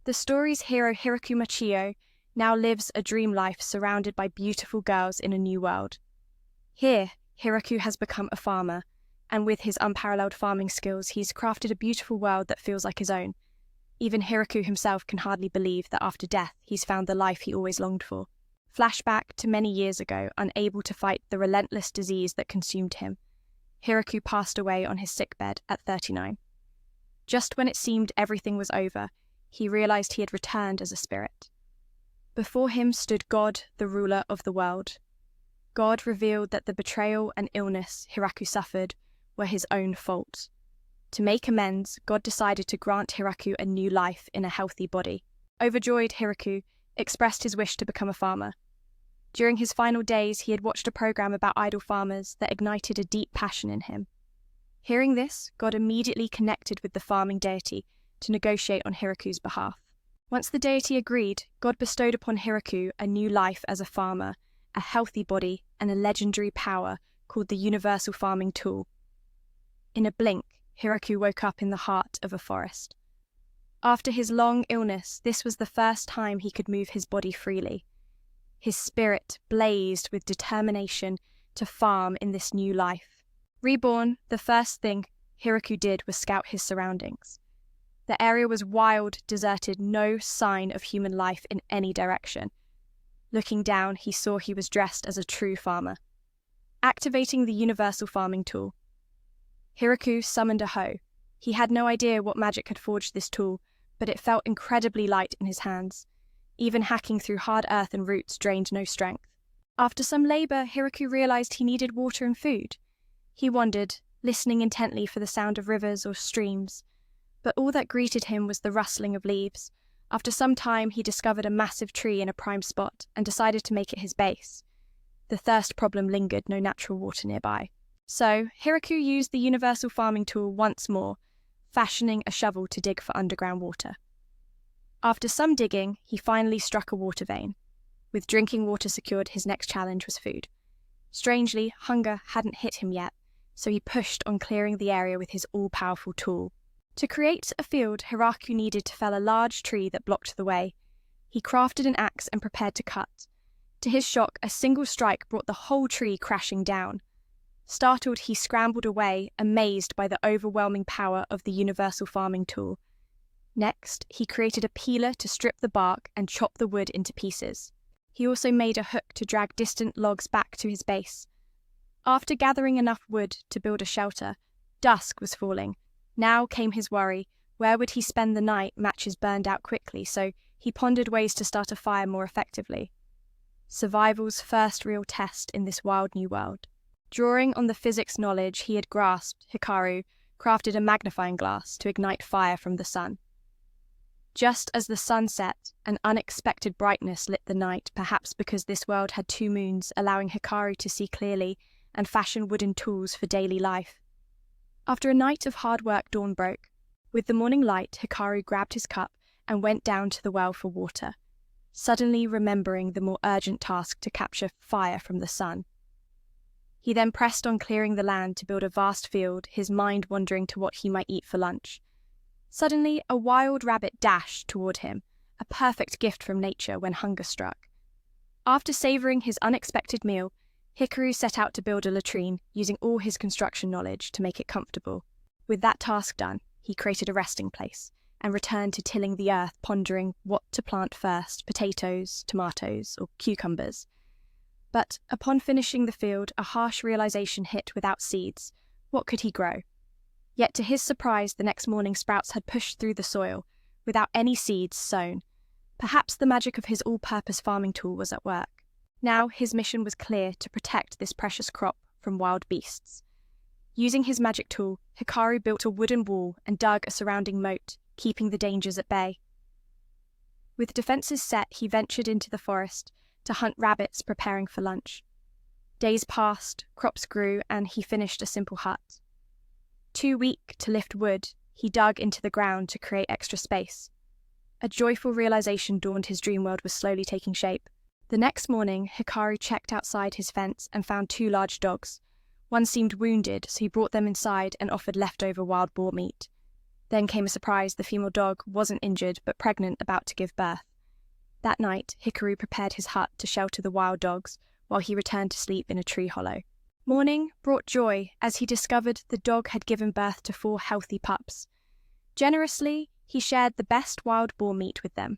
The story's hero Hiraku Machio now lives a dream life surrounded by beautiful girls in a new world. Here, Hiraku has become a farmer, and with his unparalleled farming skills, he's crafted a beautiful world that feels like his own. Even Hiraku himself can hardly believe that after death, he's found the life he always longed for. Flashback to many years ago, unable to fight the relentless disease that consumed him. Hiraku passed away on his sickbed at 39. Just when it seemed everything was over, he realized he had returned as a spirit. Before him stood God, the ruler of the world. God revealed that the betrayal and illness Hiraku suffered were his own fault. To make amends, God decided to grant Hiraku a new life in a healthy body. Overjoyed, Hiraku expressed his wish to become a farmer. During his final days, he had watched a program about idle farmers that ignited a deep passion in him. Hearing this, God immediately connected with the farming deity to negotiate on Hiraku's behalf. Once the deity agreed, God bestowed upon Hiraku a new life as a farmer, a healthy body, and a legendary power called the universal farming tool. In a blink, Hiraku woke up in the heart of a forest. After his long illness, this was the first time he could move his body freely. His spirit blazed with determination to farm in this new life. Reborn, the first thing Hiraku did was scout his surroundings. The area was wild, deserted, no sign of human life in any direction. Looking down, he saw he was dressed as a true farmer. Activating the universal farming tool, Hiraku summoned a hoe. He had no idea what magic had forged this tool, but it felt incredibly light in his hands. Even hacking through hard earth and roots drained no strength. After some labor, Hiraku realized he needed water and food. He wandered, listening intently for the sound of rivers or streams, but all that greeted him was the rustling of leaves. After some time, he discovered a massive tree in a prime spot and decided to make it his base. The thirst problem lingered, no natural water nearby. So, Hiraku used the universal farming tool once more, fashioning a shovel to dig for underground water. After some digging, he finally struck a water vein. With drinking water secured, his next challenge was food. Strangely, hunger hadn't hit him yet, so he pushed on clearing the area with his all-powerful tool. To create a field, Hiraku needed to fell a large tree that blocked the way. He crafted an axe and prepared to cut. To his shock, a single strike brought the whole tree crashing down. Startled, he scrambled away, amazed by the overwhelming power of the universal farming tool. Next, he created a peeler to strip the bark and chop the wood into pieces. He also made a hook to drag distant logs back to his base. After gathering enough wood to build a shelter, dusk was falling. Now came his worry. Where would he spend the night? Matches burned out quickly, so he pondered ways to start a fire more effectively. Survival's first real test in this wild new world. Drawing on the physics knowledge he had grasped, Hikaru crafted a magnifying glass to ignite fire from the sun. Just as the sun set, an unexpected brightness lit the night, perhaps because this world had two moons, allowing Hikaru to see clearly and fashion wooden tools for daily life. After a night of hard work, dawn broke. With the morning light, Hikaru grabbed his cup and went down to the well for water, suddenly remembering the more urgent task to capture fire from the sun. He then pressed on clearing the land to build a vast field, his mind wandering to what he might eat for lunch. Suddenly, a wild rabbit dashed toward him, a perfect gift from nature when hunger struck. After savoring his unexpected meal, Hikaru set out to build a latrine, using all his construction knowledge to make it comfortable. With that task done, he created a resting place and returned to tilling the earth, pondering what to plant first, potatoes, tomatoes, or cucumbers. But upon finishing the field, a harsh realization hit. Without seeds, what could he grow? Yet to his surprise, the next morning sprouts had pushed through the soil, without any seeds sown. Perhaps the magic of his all-purpose farming tool was at work. Now his mission was clear: to protect this precious crop from wild beasts. Using his magic tool, Hikaru built a wooden wall and dug a surrounding moat, keeping the dangers at bay. With defenses set, he ventured into the forest to hunt rabbits preparing for lunch. Days passed, crops grew, and he finished a simple hut. Too weak to lift wood, he dug into the ground to create extra space. A joyful realization dawned: his dream world was slowly taking shape. The next morning, Hikaru checked outside his fence and found two large dogs. One seemed wounded, so he brought them inside and offered leftover wild boar meat. Then came a surprise: the female dog wasn't injured but pregnant, about to give birth. That night, Hikaru prepared his hut to shelter the wild dogs while he returned to sleep in a tree hollow. Morning brought joy as he discovered the dog had given birth to 4 healthy pups. Generously, he shared the best wild boar meat with them.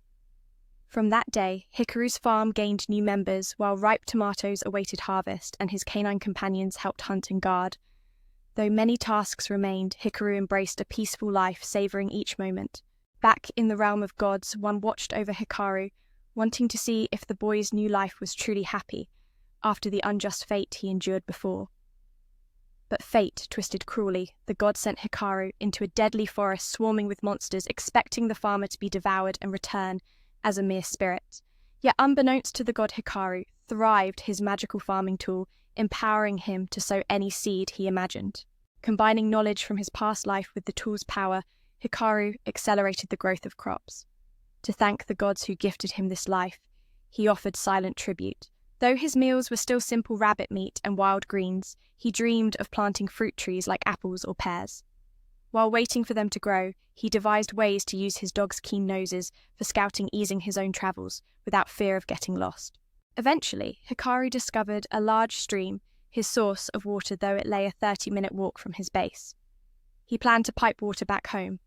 From that day, Hikaru's farm gained new members while ripe tomatoes awaited harvest and his canine companions helped hunt and guard. Though many tasks remained, Hikaru embraced a peaceful life, savoring each moment. Back in the realm of gods, one watched over Hikaru, wanting to see if the boy's new life was truly happy after the unjust fate he endured before. But fate twisted cruelly. The god sent Hikaru into a deadly forest swarming with monsters, expecting the farmer to be devoured and return as a mere spirit. Yet unbeknownst to the god, Hikaru thrived his magical farming tool, empowering him to sow any seed he imagined. Combining knowledge from his past life with the tool's power, Hikaru accelerated the growth of crops. To thank the gods who gifted him this life, he offered silent tribute. Though his meals were still simple rabbit meat and wild greens, he dreamed of planting fruit trees like apples or pears. While waiting for them to grow, he devised ways to use his dog's keen noses for scouting, easing his own travels without fear of getting lost. Eventually, Hikaru discovered a large stream, his source of water, though it lay a 30-minute walk from his base. He planned to pipe water back home.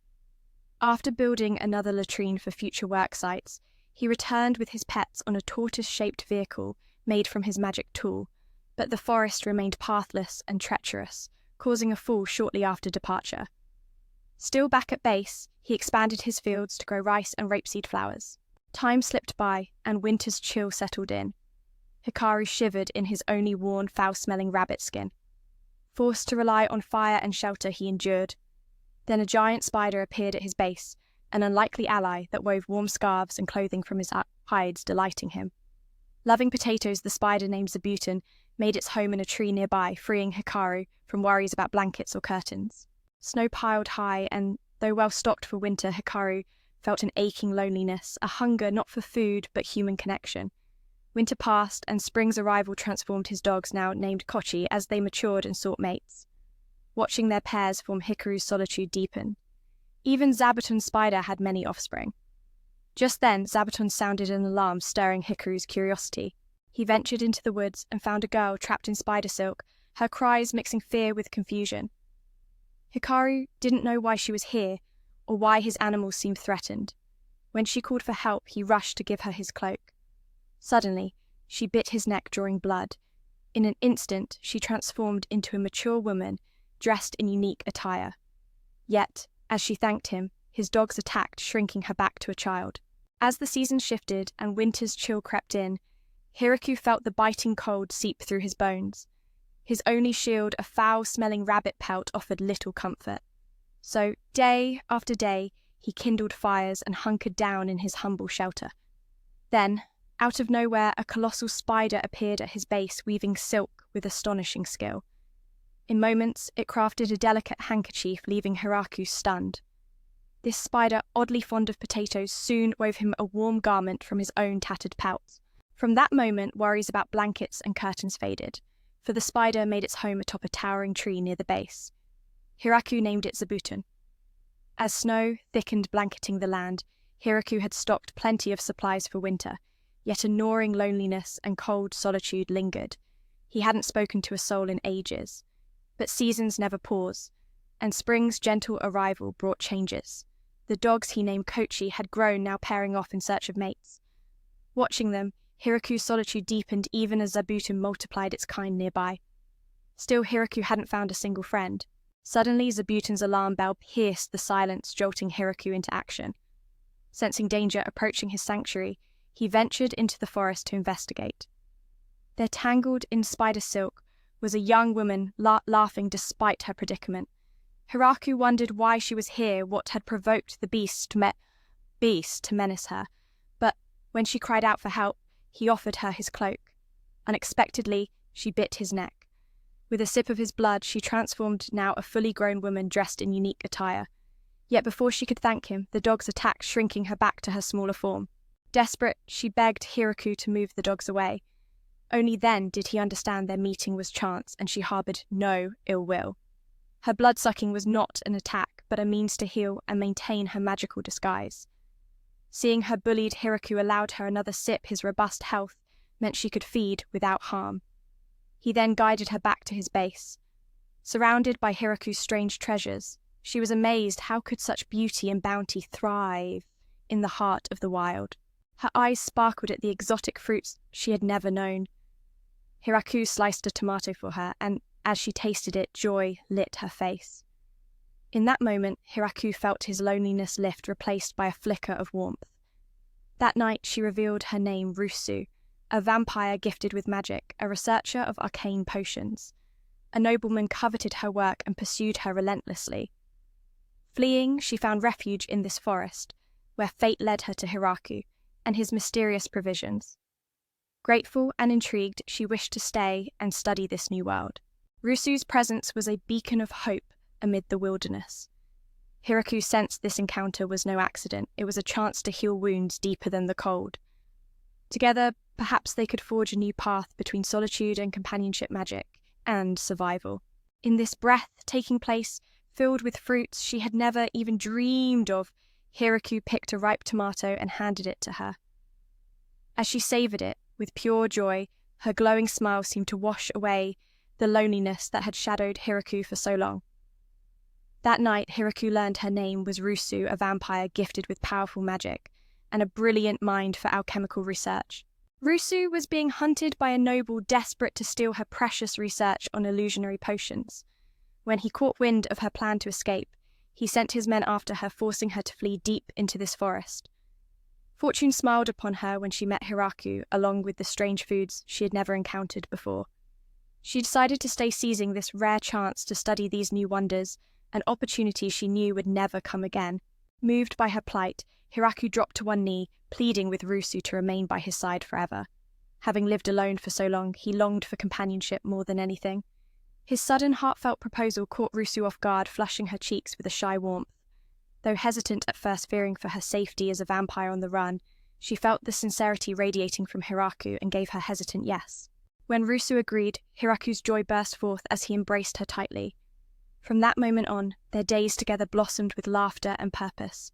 After building another latrine for future work sites, he returned with his pets on a tortoise-shaped vehicle made from his magic tool, but the forest remained pathless and treacherous, causing a fall shortly after departure. Still back at base, he expanded his fields to grow rice and rapeseed flowers. Time slipped by, and winter's chill settled in. Hikaru shivered in his only worn, foul-smelling rabbit skin. Forced to rely on fire and shelter, he endured. Then a giant spider appeared at his base, an unlikely ally that wove warm scarves and clothing from his hides, delighting him. Loving potatoes, the spider named Zabuton made its home in a tree nearby, freeing Hikaru from worries about blankets or curtains. Snow piled high, and though well stocked for winter, Hikaru felt an aching loneliness, a hunger not for food but human connection. Winter passed, and spring's arrival transformed his dogs, now named Kochi, as they matured and sought mates. Watching their pairs form, Hikaru's solitude deepened. Even Zabuton's spider had many offspring. Just then, Zabuton sounded an alarm, stirring Hikaru's curiosity. He ventured into the woods and found a girl trapped in spider silk, her cries mixing fear with confusion. Hikaru didn't know why she was here, or why his animals seemed threatened. When she called for help, he rushed to give her his cloak. Suddenly, she bit his neck, drawing blood. In an instant, she transformed into a mature woman, dressed in unique attire. Yet, as she thanked him, his dogs attacked, shrinking her back to a child. As the season shifted and winter's chill crept in, Hiraku felt the biting cold seep through his bones. His only shield, a foul-smelling rabbit pelt, offered little comfort. So, day after day, he kindled fires and hunkered down in his humble shelter. Then, out of nowhere, a colossal spider appeared at his base, weaving silk with astonishing skill. In moments, it crafted a delicate handkerchief, leaving Hiraku stunned. This spider, oddly fond of potatoes, soon wove him a warm garment from his own tattered pelts. From that moment, worries about blankets and curtains faded, for the spider made its home atop a towering tree near the base. Hiraku named it Zabuton. As snow thickened, blanketing the land, Hiraku had stocked plenty of supplies for winter, yet a gnawing loneliness and cold solitude lingered. He hadn't spoken to a soul in ages. But seasons never pause, and spring's gentle arrival brought changes. The dogs he named Kochi had grown, now pairing off in search of mates. Watching them, Hiraku's solitude deepened even as Zabuton multiplied its kind nearby. Still, Hiraku hadn't found a single friend. Suddenly, Zabuton's alarm bell pierced the silence, jolting Hiraku into action. Sensing danger approaching his sanctuary, he ventured into the forest to investigate. There, tangled in spider silk, was a young woman laughing despite her predicament. Hiraku wondered why she was here, what had provoked the beast to menace her. But when she cried out for help, he offered her his cloak. Unexpectedly, she bit his neck. With a sip of his blood, she transformed, now a fully grown woman dressed in unique attire. Yet before she could thank him, the dogs attacked, shrinking her back to her smaller form. Desperate, she begged Hiraku to move the dogs away. Only then did he understand their meeting was chance, and she harboured no ill will. Her blood-sucking was not an attack, but a means to heal and maintain her magical disguise. Seeing her bullied, Hiraku allowed her another sip. His robust health meant she could feed without harm. He then guided her back to his base. Surrounded by Hiraku's strange treasures, she was amazed how could such beauty and bounty thrive in the heart of the wild. Her eyes sparkled at the exotic fruits she had never known. Hiraku sliced a tomato for her, and as she tasted it, joy lit her face. In that moment, Hiraku felt his loneliness lift, replaced by a flicker of warmth. That night, she revealed her name, Rusu, a vampire gifted with magic, a researcher of arcane potions. A nobleman coveted her work and pursued her relentlessly. Fleeing, she found refuge in this forest, where fate led her to Hiraku and his mysterious provisions. Grateful and intrigued, she wished to stay and study this new world. Rusu's presence was a beacon of hope amid the wilderness. Hiraku sensed this encounter was no accident. It was a chance to heal wounds deeper than the cold. Together, perhaps they could forge a new path between solitude and companionship magic and survival. In this breathtaking place, filled with fruits she had never even dreamed of, Hiraku picked a ripe tomato and handed it to her. As she savoured it, with pure joy, her glowing smile seemed to wash away the loneliness that had shadowed Hiraku for so long. That night, Hiraku learned her name was Rusu, a vampire gifted with powerful magic and a brilliant mind for alchemical research. Rusu was being hunted by a noble desperate to steal her precious research on illusionary potions. When he caught wind of her plan to escape, he sent his men after her, forcing her to flee deep into this forest. Fortune smiled upon her when she met Hiraku, along with the strange foods she had never encountered before. She decided to stay, seizing this rare chance to study these new wonders, an opportunity she knew would never come again. Moved by her plight, Hiraku dropped to one knee, pleading with Rusu to remain by his side forever. Having lived alone for so long, he longed for companionship more than anything. His sudden, heartfelt proposal caught Rusu off guard, flushing her cheeks with a shy warmth. Though hesitant at first, fearing for her safety as a vampire on the run, she felt the sincerity radiating from Hiraku and gave her hesitant yes. When Rusu agreed, Hiraku's joy burst forth as he embraced her tightly. From that moment on, their days together blossomed with laughter and purpose.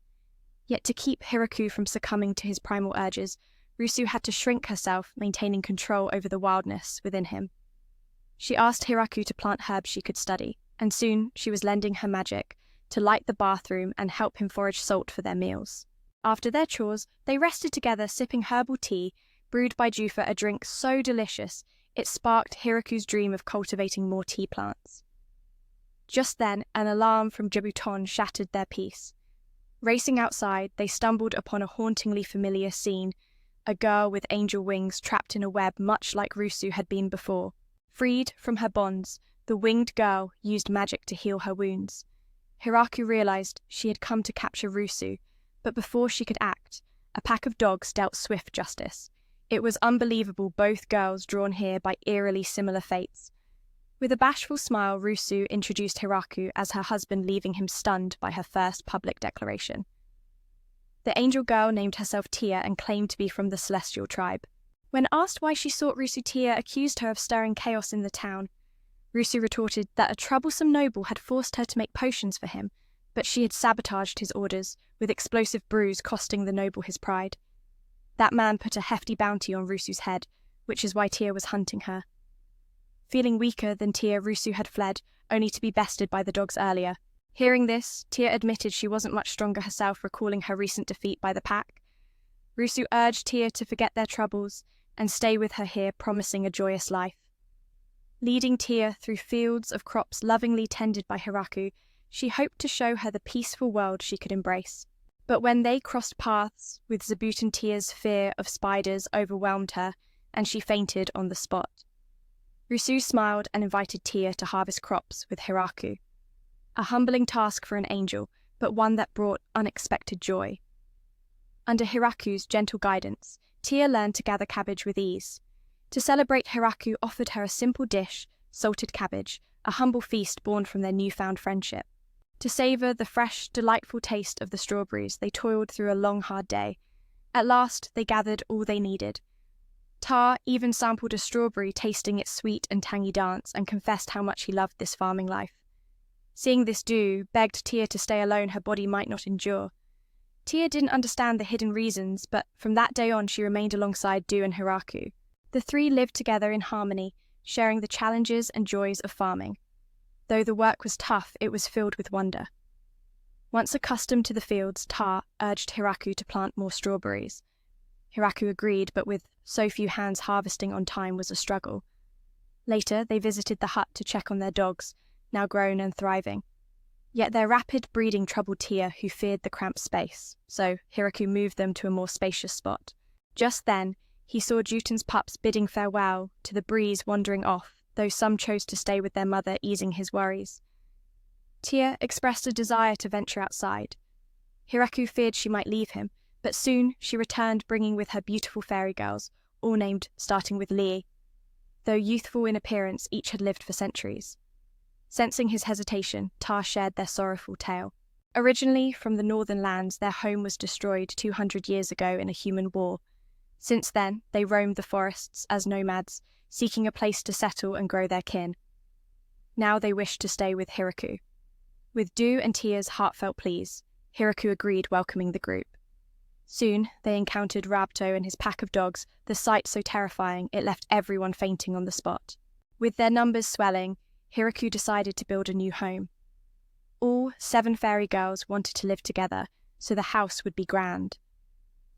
Yet to keep Hiraku from succumbing to his primal urges, Rusu had to shrink herself, maintaining control over the wildness within him. She asked Hiraku to plant herbs she could study, and soon she was lending her magic to light the bathroom and help him forage salt for their meals. After their chores, they rested together, sipping herbal tea brewed by Jufa, a drink so delicious it sparked Hiraku's dream of cultivating more tea plants. Just then, an alarm from Jabuton shattered their peace. Racing outside, they stumbled upon a hauntingly familiar scene, a girl with angel wings trapped in a web much like Rusu had been before. Freed from her bonds, the winged girl used magic to heal her wounds. Hiraku realized she had come to capture Rusu, but before she could act, a pack of dogs dealt swift justice. It was unbelievable, both girls drawn here by eerily similar fates. With a bashful smile, Rusu introduced Hiraku as her husband, leaving him stunned by her first public declaration. The angel girl named herself Tia and claimed to be from the celestial tribe. When asked why she sought Rusu, Tia accused her of stirring chaos in the town. Rusu retorted that a troublesome noble had forced her to make potions for him, but she had sabotaged his orders, with explosive brews costing the noble his pride. That man put a hefty bounty on Rusu's head, which is why Tia was hunting her. Feeling weaker than Tia, Rusu had fled, only to be bested by the dogs earlier. Hearing this, Tia admitted she wasn't much stronger herself, recalling her recent defeat by the pack. Rusu urged Tia to forget their troubles and stay with her here, promising a joyous life. Leading Tia through fields of crops lovingly tended by Hiraku, she hoped to show her the peaceful world she could embrace. But when they crossed paths with Zabuton, Tia's fear of spiders overwhelmed her, and she fainted on the spot. Rusu smiled and invited Tia to harvest crops with Hiraku. A humbling task for an angel, but one that brought unexpected joy. Under Hiraku's gentle guidance, Tia learned to gather cabbage with ease. To celebrate, Hiraku offered her a simple dish, salted cabbage, a humble feast born from their newfound friendship. To savour the fresh, delightful taste of the strawberries, they toiled through a long, hard day. At last, they gathered all they needed. Tar even sampled a strawberry, tasting its sweet and tangy dance, and confessed how much he loved this farming life. Seeing this, Du begged Tia to stay alone, her body might not endure. Tia didn't understand the hidden reasons, but from that day on she remained alongside Du and Hiraku. The three lived together in harmony, sharing the challenges and joys of farming. Though the work was tough, it was filled with wonder. Once accustomed to the fields, Ta urged Hiraku to plant more strawberries. Hiraku agreed, but with so few hands, harvesting on time was a struggle. Later, they visited the hut to check on their dogs, now grown and thriving. Yet their rapid breeding troubled Tia, who feared the cramped space, so Hiraku moved them to a more spacious spot. Just then, he saw Juten's pups bidding farewell to the breeze, wandering off, though some chose to stay with their mother, easing his worries. Tia expressed a desire to venture outside. Hiraku feared she might leave him, but soon she returned, bringing with her beautiful fairy girls, all named starting with Lee. Though youthful in appearance, each had lived for centuries. Sensing his hesitation, Ta shared their sorrowful tale. Originally from the northern lands, their home was destroyed 200 years ago in a human war. Since then, they roamed the forests as nomads, seeking a place to settle and grow their kin. Now they wished to stay with Hiraku. With Du and Tia's heartfelt pleas, Hiraku agreed, welcoming the group. Soon, they encountered Rabto and his pack of dogs, the sight so terrifying it left everyone fainting on the spot. With their numbers swelling, Hiraku decided to build a new home. All 7 fairy girls wanted to live together, so the house would be grand.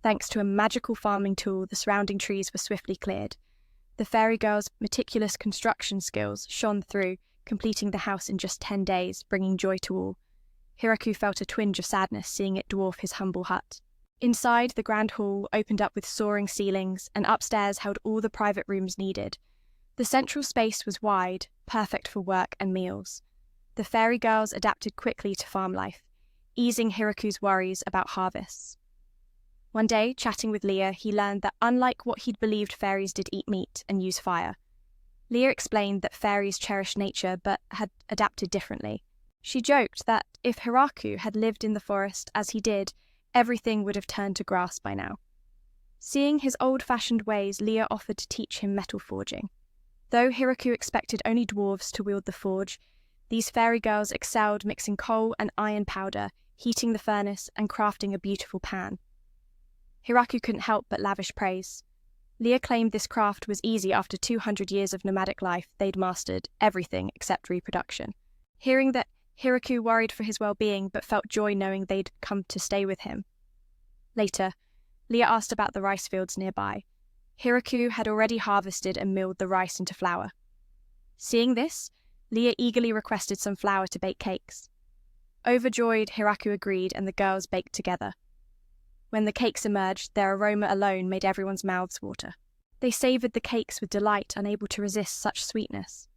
Thanks to a magical farming tool, the surrounding trees were swiftly cleared. The fairy girls' meticulous construction skills shone through, completing the house in just 10 days, bringing joy to all. Hiraku felt a twinge of sadness seeing it dwarf his humble hut. Inside, the grand hall opened up with soaring ceilings, and upstairs held all the private rooms needed. The central space was wide, perfect for work and meals. The fairy girls adapted quickly to farm life, easing Hiraku's worries about harvests. One day, chatting with Leah, he learned that unlike what he'd believed, fairies did eat meat and use fire. Leah explained that fairies cherished nature but had adapted differently. She joked that if Hiraku had lived in the forest as he did, everything would have turned to grass by now. Seeing his old-fashioned ways, Leah offered to teach him metal forging. Though Hiraku expected only dwarves to wield the forge, these fairy girls excelled, mixing coal and iron powder, heating the furnace and crafting a beautiful pan. Hiraku couldn't help but lavish praise. Leah claimed this craft was easy after 200 years of nomadic life. They'd mastered everything except reproduction. Hearing that, Hiraku worried for his well-being but felt joy knowing they'd come to stay with him. Later, Leah asked about the rice fields nearby. Hiraku had already harvested and milled the rice into flour. Seeing this, Leah eagerly requested some flour to bake cakes. Overjoyed, Hiraku agreed and the girls baked together. When the cakes emerged, their aroma alone made everyone's mouths water. They savoured the cakes with delight, unable to resist such sweetness.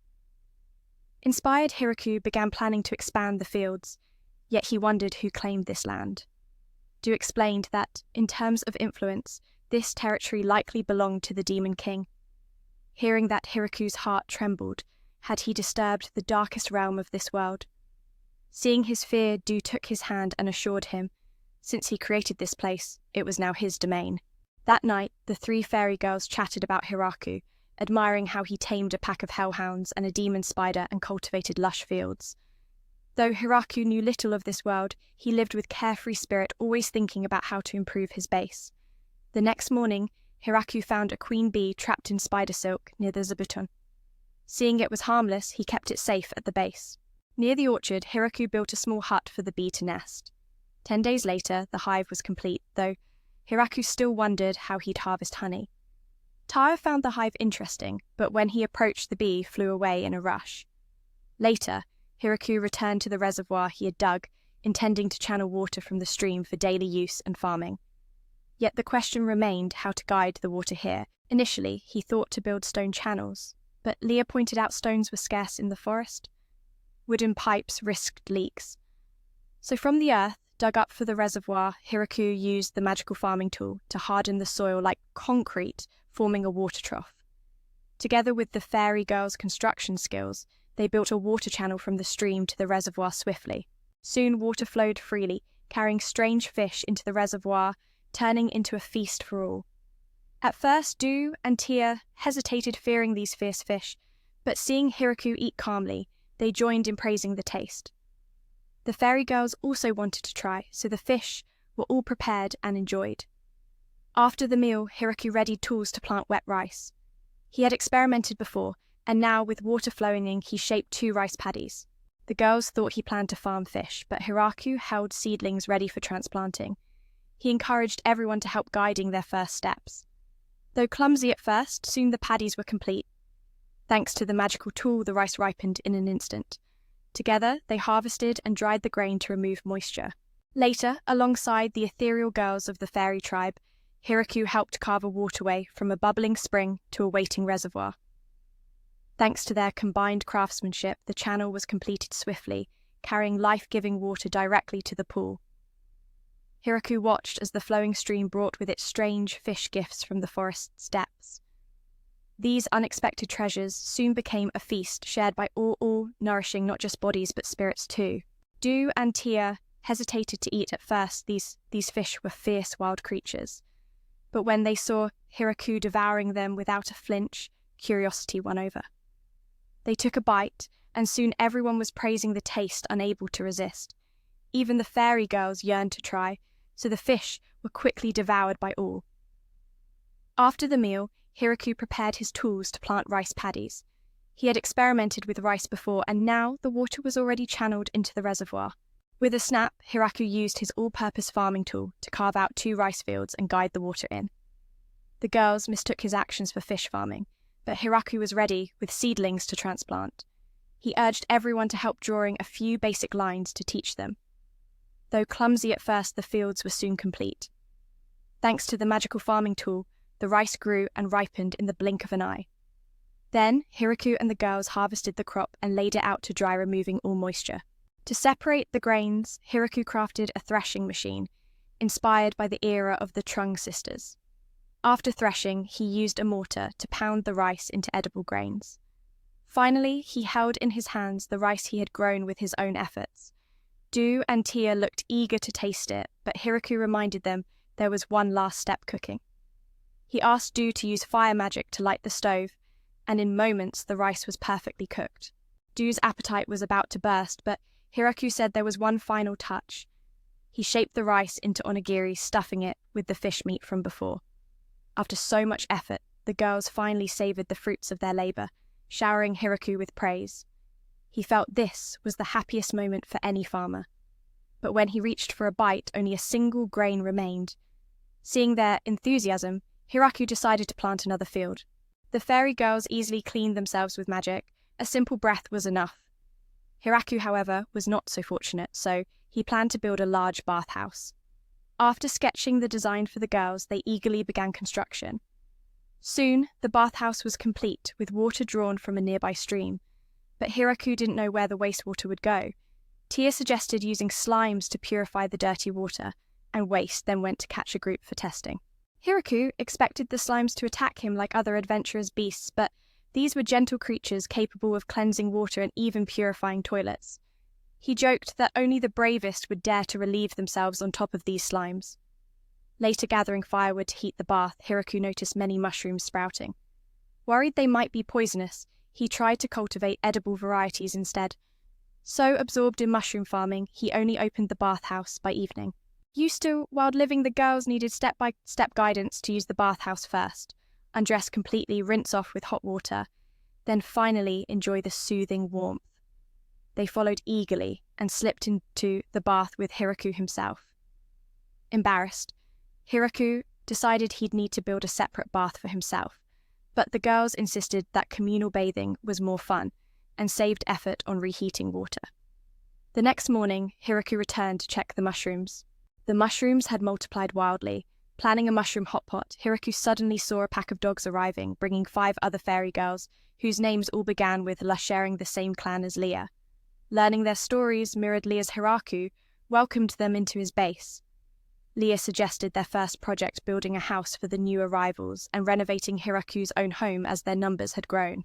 Inspired, Hiraku began planning to expand the fields, yet he wondered who claimed this land. Du explained that, in terms of influence, this territory likely belonged to the Demon King. Hearing that, Hiraku's heart trembled. Had he disturbed the darkest realm of this world? Seeing his fear, Du took his hand and assured him, since he created this place, it was now his domain. That night, the 3 fairy girls chatted about Hiraku, admiring how he tamed a pack of hellhounds and a demon spider and cultivated lush fields. Though Hiraku knew little of this world, he lived with carefree spirit, always thinking about how to improve his base. The next morning, Hiraku found a queen bee trapped in spider silk near the zabuton. Seeing it was harmless, he kept it safe at the base. Near the orchard, Hiraku built a small hut for the bee to nest. 10 days later, the hive was complete, though Hiraku still wondered how he'd harvest honey. Taya found the hive interesting, but when he approached, the bee flew away in a rush. Later, Hiraku returned to the reservoir he had dug, intending to channel water from the stream for daily use and farming. Yet the question remained how to guide the water here. Initially, he thought to build stone channels, but Leah pointed out stones were scarce in the forest. Wooden pipes risked leaks. So from the earth, dug up for the reservoir, Hiraku used the magical farming tool to harden the soil like concrete, forming a water trough. Together with the fairy girls' construction skills, they built a water channel from the stream to the reservoir swiftly. Soon water flowed freely, carrying strange fish into the reservoir, turning into a feast for all. At first, Du and Tia hesitated, fearing these fierce fish, but seeing Hiraku eat calmly, they joined in praising the taste. The fairy girls also wanted to try, so the fish were all prepared and enjoyed. After the meal, Hiraku readied tools to plant wet rice. He had experimented before, and now with water flowing in, he shaped 2 rice paddies. The girls thought he planned to farm fish, but Hiraku held seedlings ready for transplanting. He encouraged everyone to help guiding their first steps. Though clumsy at first, soon the paddies were complete. Thanks to the magical tool, the rice ripened in an instant. Together, they harvested and dried the grain to remove moisture. Later, alongside the ethereal girls of the fairy tribe, Hiraku helped carve a waterway from a bubbling spring to a waiting reservoir. Thanks to their combined craftsmanship, the channel was completed swiftly, carrying life-giving water directly to the pool. Hiraku watched as the flowing stream brought with it strange fish gifts from the forest's depths. These unexpected treasures soon became a feast shared by all, nourishing not just bodies but spirits too. Du and Tia hesitated to eat at first. These fish were fierce wild creatures. But when they saw Hiraku devouring them without a flinch, curiosity won over. They took a bite, and soon everyone was praising the taste, unable to resist. Even the fairy girls yearned to try, so the fish were quickly devoured by all. After the meal, Hiraku prepared his tools to plant rice paddies. He had experimented with rice before, and now the water was already channeled into the reservoir. With a snap, Hiraku used his all-purpose farming tool to carve out 2 rice fields and guide the water in. The girls mistook his actions for fish farming, but Hiraku was ready with seedlings to transplant. He urged everyone to help drawing a few basic lines to teach them. Though clumsy at first, the fields were soon complete. Thanks to the magical farming tool, the rice grew and ripened in the blink of an eye. Then, Hiraku and the girls harvested the crop and laid it out to dry, removing all moisture. To separate the grains, Hiraku crafted a threshing machine, inspired by the era of the Trung sisters. After threshing, he used a mortar to pound the rice into edible grains. Finally, he held in his hands the rice he had grown with his own efforts. Du and Tia looked eager to taste it, but Hiraku reminded them there was one last step cooking. He asked Du to use fire magic to light the stove, and in moments the rice was perfectly cooked. Du's appetite was about to burst, but Hiraku said there was one final touch. He shaped the rice into onigiri, stuffing it with the fish meat from before. After so much effort, the girls finally savoured the fruits of their labour, showering Hiraku with praise. He felt this was the happiest moment for any farmer. But when he reached for a bite, only a single grain remained. Seeing their enthusiasm, Hiraku decided to plant another field. The fairy girls easily cleaned themselves with magic. A simple breath was enough. Hiraku, however, was not so fortunate, so he planned to build a large bathhouse. After sketching the design for the girls, they eagerly began construction. Soon, the bathhouse was complete, with water drawn from a nearby stream. But Hiraku didn't know where the wastewater would go. Tia suggested using slimes to purify the dirty water, and Waste then went to catch a group for testing. Hiraku expected the slimes to attack him like other adventurous beasts, but these were gentle creatures capable of cleansing water and even purifying toilets. He joked that only the bravest would dare to relieve themselves on top of these slimes. Later, gathering firewood to heat the bath, Hiraku noticed many mushrooms sprouting. Worried they might be poisonous, he tried to cultivate edible varieties instead. So absorbed in mushroom farming, he only opened the bathhouse by evening. Used to wild living, the girls needed step-by-step guidance to use the bathhouse first, undress completely, rinse off with hot water, then finally enjoy the soothing warmth. They followed eagerly and slipped into the bath with Hiraku himself. Embarrassed, Hiraku decided he'd need to build a separate bath for himself, but the girls insisted that communal bathing was more fun and saved effort on reheating water. The next morning, Hiraku returned to check the mushrooms. The mushrooms had multiplied wildly. Planning a mushroom hot pot, Hiraku suddenly saw a pack of dogs arriving, bringing 5 other fairy girls, whose names all began with La sharing the same clan as Leah. Learning their stories mirrored Leah's, Hiraku welcomed them into his base. Leah suggested their first project, building a house for the new arrivals and renovating Hiraku's own home as their numbers had grown.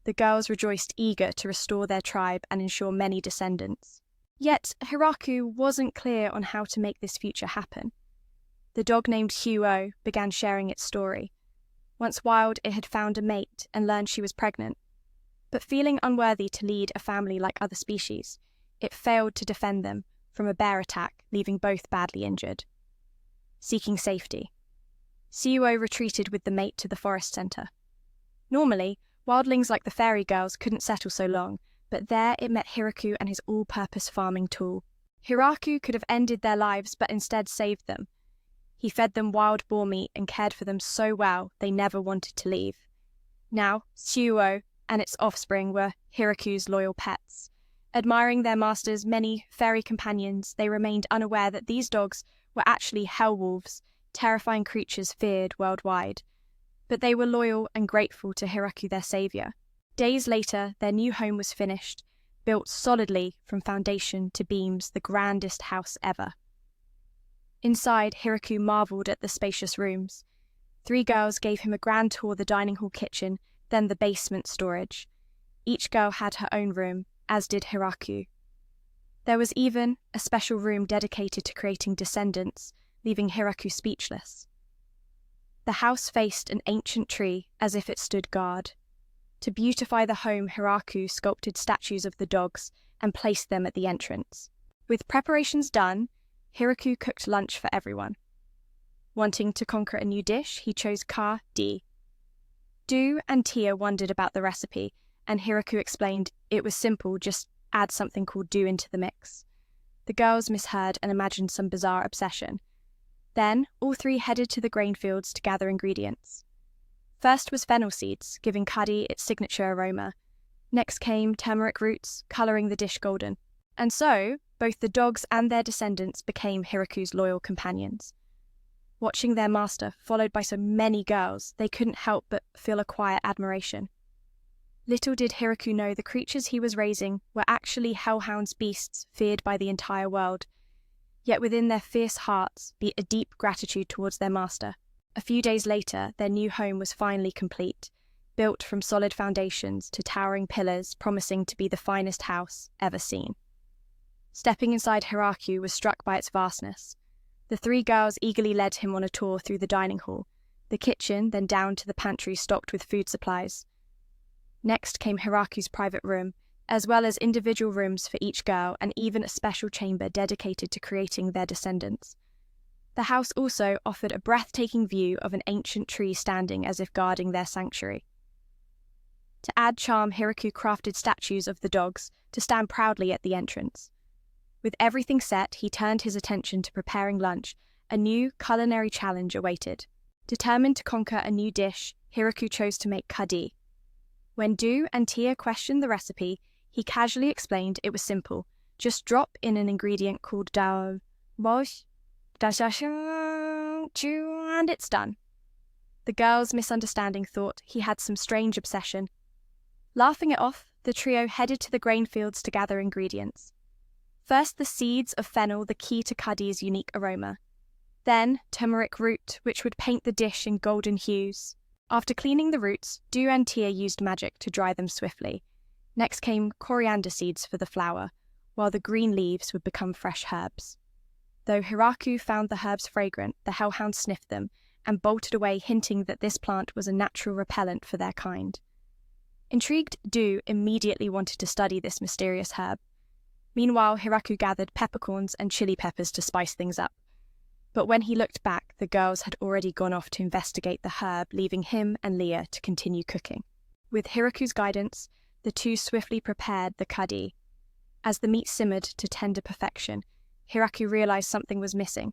The girls rejoiced, eager to restore their tribe and ensure many descendants. Yet Hiraku wasn't clear on how to make this future happen. The dog named Huo began sharing its story. Once wild, it had found a mate and learned she was pregnant. But feeling unworthy to lead a family like other species, it failed to defend them from a bear attack, leaving both badly injured. Seeking safety, Suo retreated with the mate to the forest center. Normally, wildlings like the fairy girls couldn't settle so long, but there it met Hiraku and his all-purpose farming tool. Hiraku could have ended their lives, but instead saved them. He fed them wild boar meat and cared for them so well they never wanted to leave. Now, Suo and its offspring were Hiraku's loyal pets. Admiring their master's many fairy companions, they remained unaware that these dogs were actually hell wolves, terrifying creatures feared worldwide. But they were loyal and grateful to Hiraku, their savior. Days later, their new home was finished, built solidly from foundation to beams, the grandest house ever. Inside, Hiraku marveled at the spacious rooms. 3 girls gave him a grand tour of the dining hall kitchen, then the basement storage. Each girl had her own room, as did Hiraku. There was even a special room dedicated to creating descendants, leaving Hiraku speechless. The house faced an ancient tree as if it stood guard. To beautify the home, Hiraku sculpted statues of the dogs and placed them at the entrance. With preparations done, Hiraku cooked lunch for everyone. Wanting to conquer a new dish, he chose ka-di. Du and Tia wondered about the recipe, and Hiraku explained it was simple, just add something called du into the mix. The girls misheard and imagined some bizarre obsession. Then, all 3 headed to the grain fields to gather ingredients. First was fennel seeds, giving kadi its signature aroma. Next came turmeric roots, colouring the dish golden. And so, both the dogs and their descendants became Hiraku's loyal companions. Watching their master, followed by so many girls, they couldn't help but feel a quiet admiration. Little did Hiraku know the creatures he was raising were actually hellhounds, beasts feared by the entire world. Yet within their fierce hearts beat a deep gratitude towards their master. A few days later, their new home was finally complete, built from solid foundations to towering pillars, promising to be the finest house ever seen. Stepping inside, Hiraku was struck by its vastness. The 3 girls eagerly led him on a tour through the dining hall, the kitchen, then down to the pantry stocked with food supplies. Next came Hiraku's private room, as well as individual rooms for each girl and even a special chamber dedicated to creating their descendants. The house also offered a breathtaking view of an ancient tree standing as if guarding their sanctuary. To add charm, Hiraku crafted statues of the dogs to stand proudly at the entrance. With everything set, he turned his attention to preparing lunch. A new culinary challenge awaited. Determined to conquer a new dish, Hiraku chose to make kadi. When Du and Tia questioned the recipe, he casually explained it was simple. Just drop in an ingredient called and it's done. The girls, misunderstanding, thought he had some strange obsession. Laughing it off, the trio headed to the grain fields to gather ingredients. First, the seeds of fennel, the key to kadi's unique aroma. Then, turmeric root, which would paint the dish in golden hues. After cleaning the roots, Du and Tia used magic to dry them swiftly. Next came coriander seeds for the flour, while the green leaves would become fresh herbs. Though Hiraku found the herbs fragrant, the hellhound sniffed them and bolted away, hinting that this plant was a natural repellent for their kind. Intrigued, Du immediately wanted to study this mysterious herb. Meanwhile, Hiraku gathered peppercorns and chili peppers to spice things up. But when he looked back, the girls had already gone off to investigate the herb, leaving him and Leah to continue cooking. With Hiraku's guidance, the 2 swiftly prepared the kadi. As the meat simmered to tender perfection, Hiraku realized something was missing.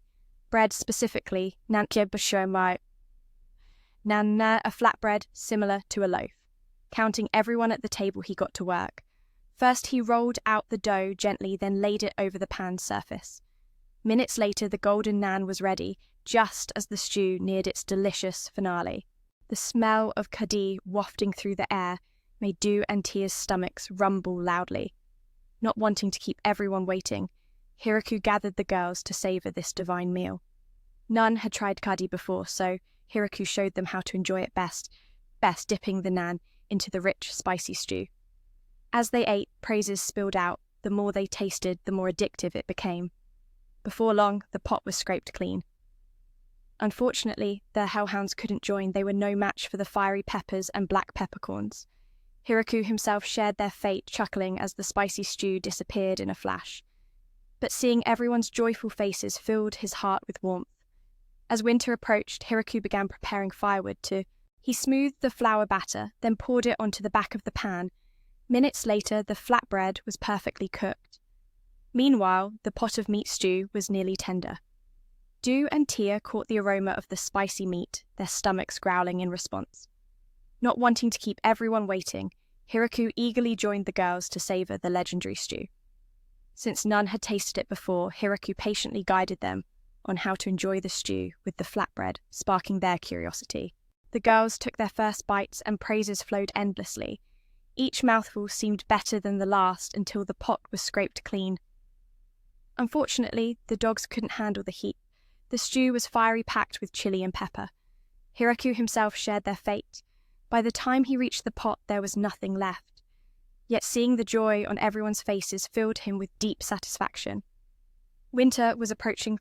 Bread, specifically, a flatbread similar to a loaf. Counting everyone at the table, he got to work. First, he rolled out the dough gently, then laid it over the pan's surface. Minutes later, the golden naan was ready, just as the stew neared its delicious finale. The smell of kadi wafting through the air made Du and Tia's stomachs rumble loudly. Not wanting to keep everyone waiting, Hiraku gathered the girls to savor this divine meal. None had tried kadi before, so Hiraku showed them how to enjoy it best dipping the naan into the rich, spicy stew. As they ate, praises spilled out. The more they tasted, the more addictive it became. Before long, the pot was scraped clean. Unfortunately, the hellhounds couldn't join. They were no match for the fiery peppers and black peppercorns. Hiraku himself shared their fate, chuckling as the spicy stew disappeared in a flash. But seeing everyone's joyful faces filled his heart with warmth. As winter approached, Hiraku began preparing firewood too. He smoothed the flour batter, then poured it onto the back of the pan. Minutes later, the flatbread was perfectly cooked. Meanwhile, the pot of meat stew was nearly tender. Du and Tia caught the aroma of the spicy meat, their stomachs growling in response. Not wanting to keep everyone waiting, Hiraku eagerly joined the girls to savor the legendary stew. Since none had tasted it before, Hiraku patiently guided them on how to enjoy the stew with the flatbread, sparking their curiosity. The girls took their first bites and praises flowed endlessly. Each mouthful seemed better than the last until the pot was scraped clean. Unfortunately, the dogs couldn't handle the heat. The stew was fiery, packed with chili and pepper. Hiraku himself shared their fate. By the time he reached the pot, there was nothing left. Yet seeing the joy on everyone's faces filled him with deep satisfaction. Winter was approaching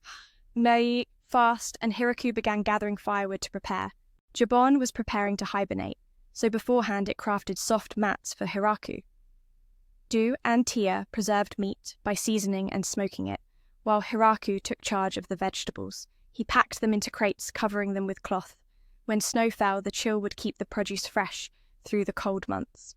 May fast, and Hiraku began gathering firewood to prepare. Jabon was preparing to hibernate, so beforehand it crafted soft mats for Hiraku. Du and Tia preserved meat by seasoning and smoking it, while Hiraku took charge of the vegetables. He packed them into crates, covering them with cloth. When snow fell, the chill would keep the produce fresh through the cold months.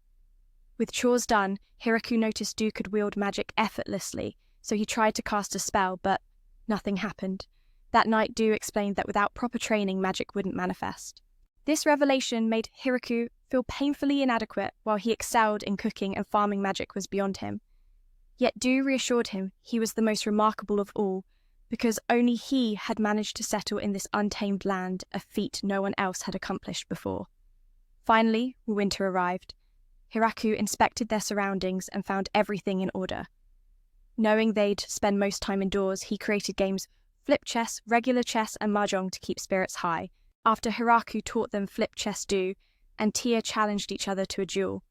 With chores done, Hiraku noticed Du could wield magic effortlessly, so he tried to cast a spell, but nothing happened. That night, Du explained that without proper training, magic wouldn't manifest. This revelation made Hiraku feel painfully inadequate, while he excelled in cooking and farming magic was beyond him. Yet Du reassured him he was the most remarkable of all, because only he had managed to settle in this untamed land, a feat no one else had accomplished before. Finally, winter arrived. Hiraku inspected their surroundings and found everything in order. Knowing they'd spend most time indoors, he created games flip chess, regular chess, and mahjong to keep spirits high. After Hiraku taught them flip chess Du, and Tia challenged each other to a duel.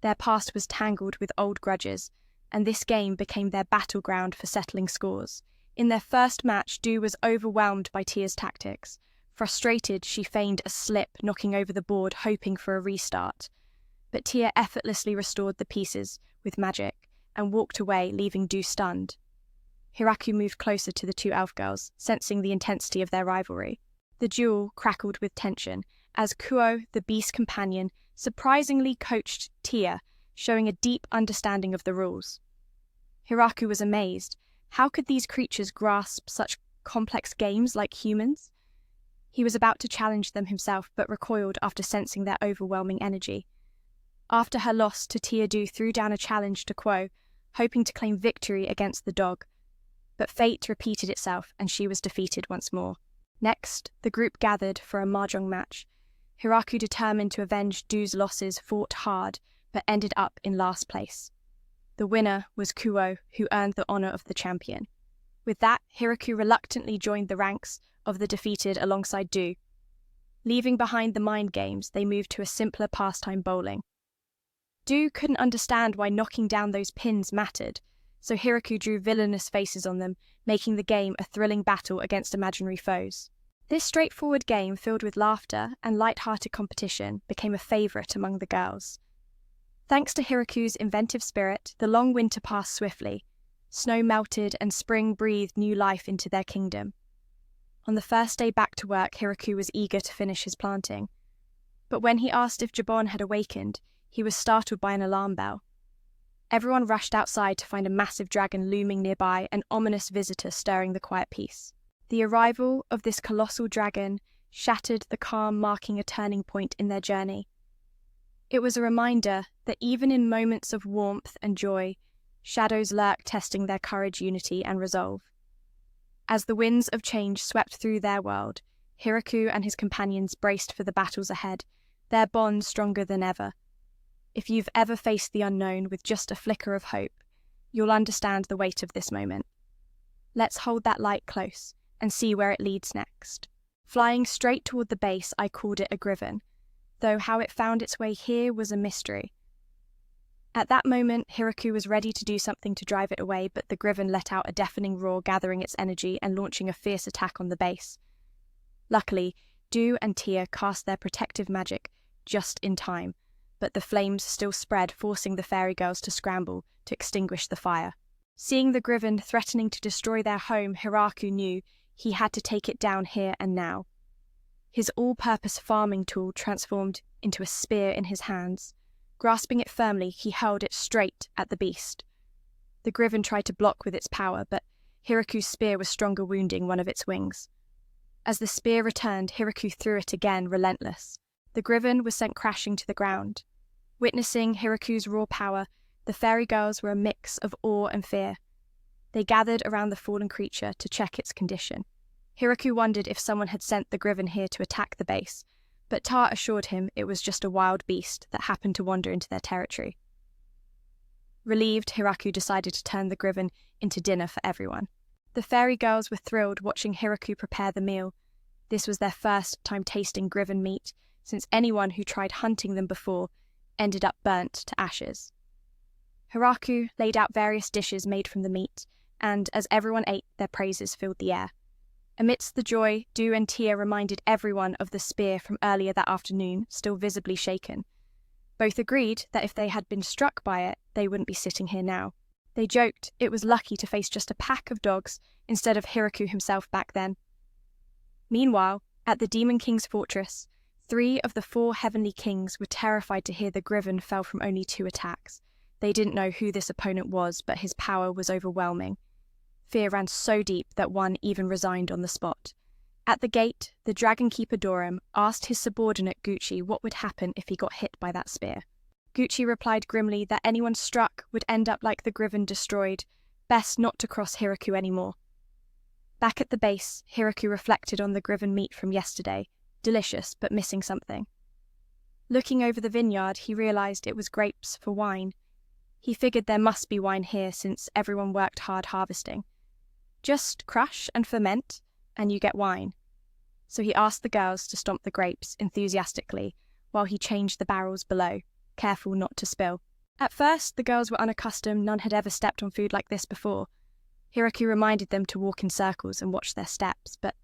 Their past was tangled with old grudges, and this game became their battleground for settling scores. In their first match, Du was overwhelmed by Tia's tactics. Frustrated, she feigned a slip, knocking over the board, hoping for a restart. But Tia effortlessly restored the pieces with magic and walked away, leaving Du stunned. Hiraku moved closer to the two elf girls, sensing the intensity of their rivalry. The duel crackled with tension, as Kuo, the beast companion, surprisingly coached Tia, showing a deep understanding of the rules. Hiraku was amazed. How could these creatures grasp such complex games like humans? He was about to challenge them himself, but recoiled after sensing their overwhelming energy. After her loss to Tia, Du threw down a challenge to Kuo, hoping to claim victory against the dog. But fate repeated itself, and she was defeated once more. Next, the group gathered for a mahjong match. Hiraku, determined to avenge Du's losses, fought hard, but ended up in last place. The winner was Kuo, who earned the honor of the champion. With that, Hiraku reluctantly joined the ranks of the defeated alongside Du. Leaving behind the mind games, they moved to a simpler pastime, bowling. Du couldn't understand why knocking down those pins mattered, so Hiraku drew villainous faces on them, making the game a thrilling battle against imaginary foes. This straightforward game, filled with laughter and light-hearted competition, became a favorite among the girls. Thanks to Hiraku's inventive spirit, the long winter passed swiftly. Snow melted and spring breathed new life into their kingdom. On the first day back to work, Hiraku was eager to finish his planting. But when he asked if Jabon had awakened, he was startled by an alarm bell. Everyone rushed outside to find a massive dragon looming nearby, an ominous visitor stirring the quiet peace. The arrival of this colossal dragon shattered the calm, marking a turning point in their journey. It was a reminder that even in moments of warmth and joy, shadows lurk, testing their courage, unity, and resolve. As the winds of change swept through their world, Hiraku and his companions braced for the battles ahead, their bond stronger than ever. If you've ever faced the unknown with just a flicker of hope, you'll understand the weight of this moment. Let's hold that light close and see where it leads next. Flying straight toward the base, I called it a griffin, though how it found its way here was a mystery. At that moment, Hiraku was ready to do something to drive it away, but the griffin let out a deafening roar, gathering its energy and launching a fierce attack on the base. Luckily, Du and Tia cast their protective magic just in time. but the flames still spread, forcing the fairy girls to scramble to extinguish the fire. Seeing the Griven threatening to destroy their home, Hiraku knew he had to take it down here and now. His all-purpose farming tool transformed into a spear in his hands. Grasping it firmly, he hurled it straight at the beast. The Griven tried to block with its power, but Hiraku's spear was stronger, wounding one of its wings. As the spear returned, Hiraku threw it again, relentless. The Griven was sent crashing to the ground. Witnessing Hiraku's raw power, the fairy girls were a mix of awe and fear. They gathered around the fallen creature to check its condition. Hiraku wondered if someone had sent the Griven here to attack the base, but Ta assured him it was just a wild beast that happened to wander into their territory. Relieved, Hiraku decided to turn the Griven into dinner for everyone. The fairy girls were thrilled watching Hiraku prepare the meal. This was their first time tasting Griven meat, since anyone who tried hunting them before ended up burnt to ashes. Hiraku laid out various dishes made from the meat, and as everyone ate, their praises filled the air. Amidst the joy, Du and Tia reminded everyone of the spear from earlier that afternoon, still visibly shaken. Both agreed that if they had been struck by it, they wouldn't be sitting here now. They joked it was lucky to face just a pack of dogs instead of Hiraku himself back then. Meanwhile, at the Demon King's fortress, 3 of the 4 heavenly kings were terrified to hear the Griven fell from only 2 attacks. They didn't know who this opponent was, but his power was overwhelming. Fear ran so deep that one even resigned on the spot. At the gate, the Dragon Keeper Doram asked his subordinate Gucci what would happen if he got hit by that spear. Gucci replied grimly that anyone struck would end up like the Griven destroyed, best not to cross Hiraku anymore. Back at the base, Hiraku reflected on the Griven meat from yesterday, delicious but missing something. Looking over the vineyard, he realized it was grapes for wine. He figured there must be wine here since everyone worked hard harvesting. Just crush and ferment, and you get wine. So he asked the girls to stomp the grapes enthusiastically while he changed the barrels below, careful not to spill. At first, the girls were unaccustomed. None had ever stepped on food like this before. Hiraku reminded them to walk in circles and watch their steps, but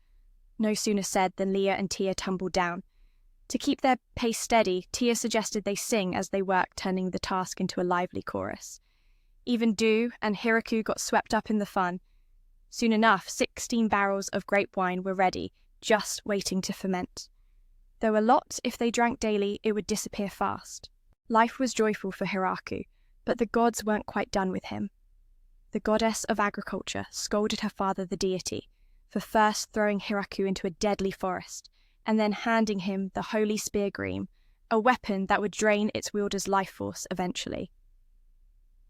no sooner said than Leah and Tia tumbled down. To keep their pace steady, Tia suggested they sing as they worked, turning the task into a lively chorus. Even Du and Hiraku got swept up in the fun. Soon enough, 16 barrels of grape wine were ready, just waiting to ferment. Though a lot, if they drank daily, it would disappear fast. Life was joyful for Hiraku, but the gods weren't quite done with him. The goddess of agriculture scolded her father, the deity, for first throwing Hiraku into a deadly forest, and then handing him the holy spear green, a weapon that would drain its wielder's life force eventually.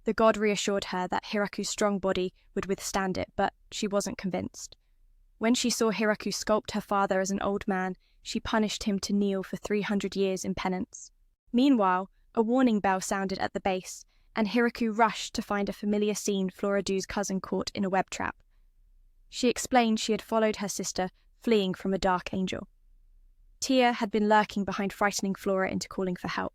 The god reassured her that Hiraku's strong body would withstand it, but she wasn't convinced. When she saw Hiraku sculpt her father as an old man, she punished him to kneel for 300 years in penance. Meanwhile, a warning bell sounded at the base, and Hiraku rushed to find a familiar scene: Flora Du's cousin caught in a web trap. She explained she had followed her sister, fleeing from a dark angel. Tia had been lurking behind, frightening Flora into calling for help.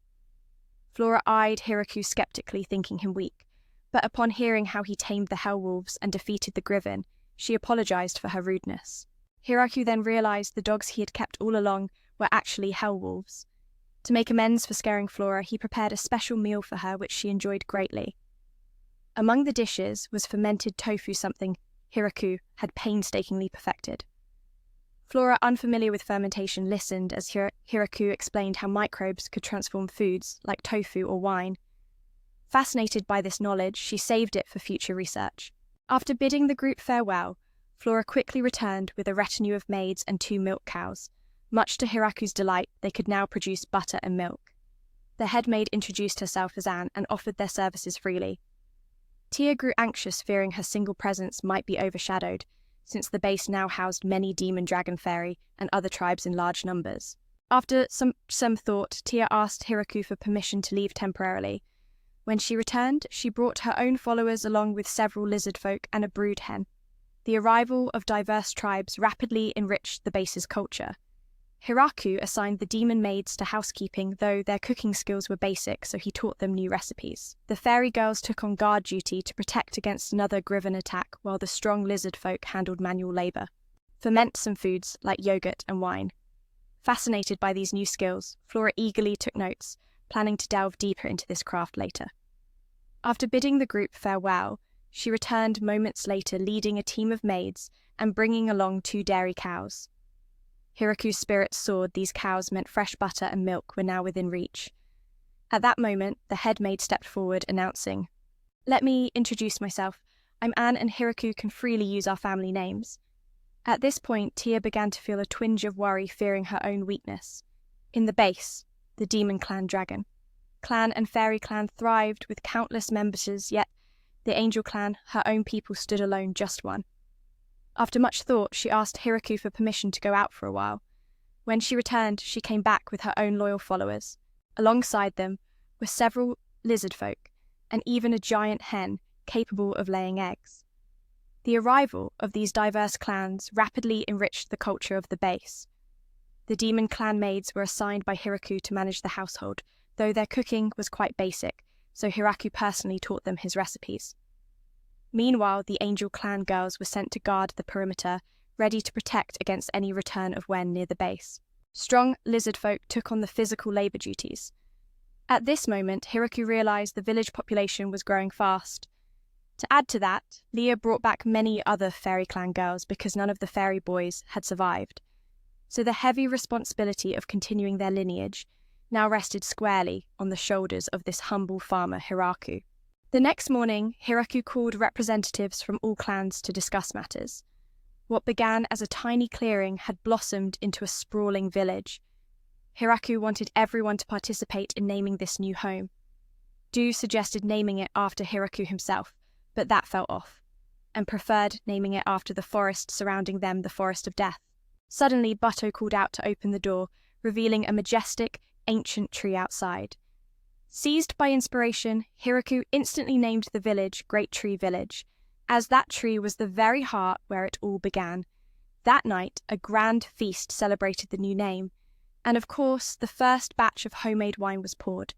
Flora eyed Hiraku skeptically, thinking him weak, but upon hearing how he tamed the hell wolves and defeated the Griven, she apologized for her rudeness. Hiraku then realized the dogs he had kept all along were actually hell wolves. To make amends for scaring Flora, he prepared a special meal for her, which she enjoyed greatly. Among the dishes was fermented tofu, something Hiraku had painstakingly perfected. Flora, unfamiliar with fermentation, listened as Hiraku explained how microbes could transform foods, like tofu or wine. Fascinated by this knowledge, she saved it for future research. After bidding the group farewell, Flora quickly returned with a retinue of maids and 2 milk cows. Much to Hiraku's delight, they could now produce butter and milk. The head maid introduced herself as Anne and offered their services freely. Tia grew anxious, fearing her single presence might be overshadowed, since the base now housed many demon dragon fairy and other tribes in large numbers. After some thought, Tia asked Hiraku for permission to leave temporarily. When she returned, she brought her own followers along with several lizard folk and a brood hen. The arrival of diverse tribes rapidly enriched the base's culture. Hiraku assigned the demon maids to housekeeping, though their cooking skills were basic, so he taught them new recipes. The fairy girls took on guard duty to protect against another Griven attack, while the strong lizard folk handled manual labor. Ferment some foods like yogurt and wine. Fascinated by these new skills, Flora eagerly took notes, planning to delve deeper into this craft later. After bidding the group farewell, she returned moments later leading a team of maids and bringing along 2 dairy cows. Hiraku's spirits soared. These cows meant fresh butter and milk were now within reach. At that moment, the head maid stepped forward, announcing, "Let me introduce myself. I'm Anne, and Hiraku can freely use our family names." At this point, Tia began to feel a twinge of worry, fearing her own weakness. In the base, the demon clan dragon. Clan and fairy clan thrived with countless members, yet the angel clan, her own people, stood alone, just one. After much thought, she asked Hiraku for permission to go out for a while. When she returned, she came back with her own loyal followers. Alongside them were several lizard folk, and even a giant hen capable of laying eggs. The arrival of these diverse clans rapidly enriched the culture of the base. The demon clan maids were assigned by Hiraku to manage the household, though their cooking was quite basic, so Hiraku personally taught them his recipes. Meanwhile, the angel clan girls were sent to guard the perimeter, ready to protect against any return of Wen near the base. Strong lizard folk took on the physical labor duties. At this moment, Hiraku realized the village population was growing fast. To add to that, Leah brought back many other fairy clan girls because none of the fairy boys had survived. So the heavy responsibility of continuing their lineage now rested squarely on the shoulders of this humble farmer, Hiraku. The next morning, Hiraku called representatives from all clans to discuss matters. What began as a tiny clearing had blossomed into a sprawling village. Hiraku wanted everyone to participate in naming this new home. Du suggested naming it after Hiraku himself, but that fell off, and preferred naming it after the forest surrounding them, the Forest of Death. Suddenly, Butto called out to open the door, revealing a majestic, ancient tree outside. Seized by inspiration, Hiraku instantly named the village Great Tree Village, as that tree was the very heart where it all began. That night, a grand feast celebrated the new name, and of course, the first batch of homemade wine was poured.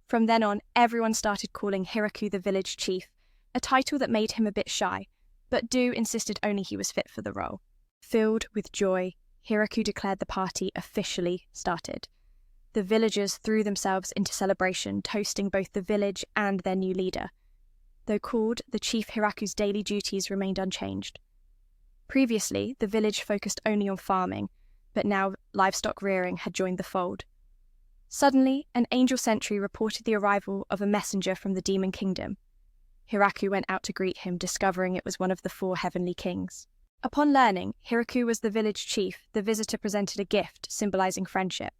From then on, everyone started calling Hiraku the village chief, a title that made him a bit shy, but Du insisted only he was fit for the role. Filled with joy, Hiraku declared the party officially started. The villagers threw themselves into celebration, toasting both the village and their new leader. Though called, the chief Hiraku's daily duties remained unchanged. Previously, the village focused only on farming, but now livestock rearing had joined the fold. Suddenly, an angel sentry reported the arrival of a messenger from the demon kingdom. Hiraku went out to greet him, discovering it was one of the 4 heavenly kings. Upon learning Hiraku was the village chief, the visitor presented a gift symbolizing friendship.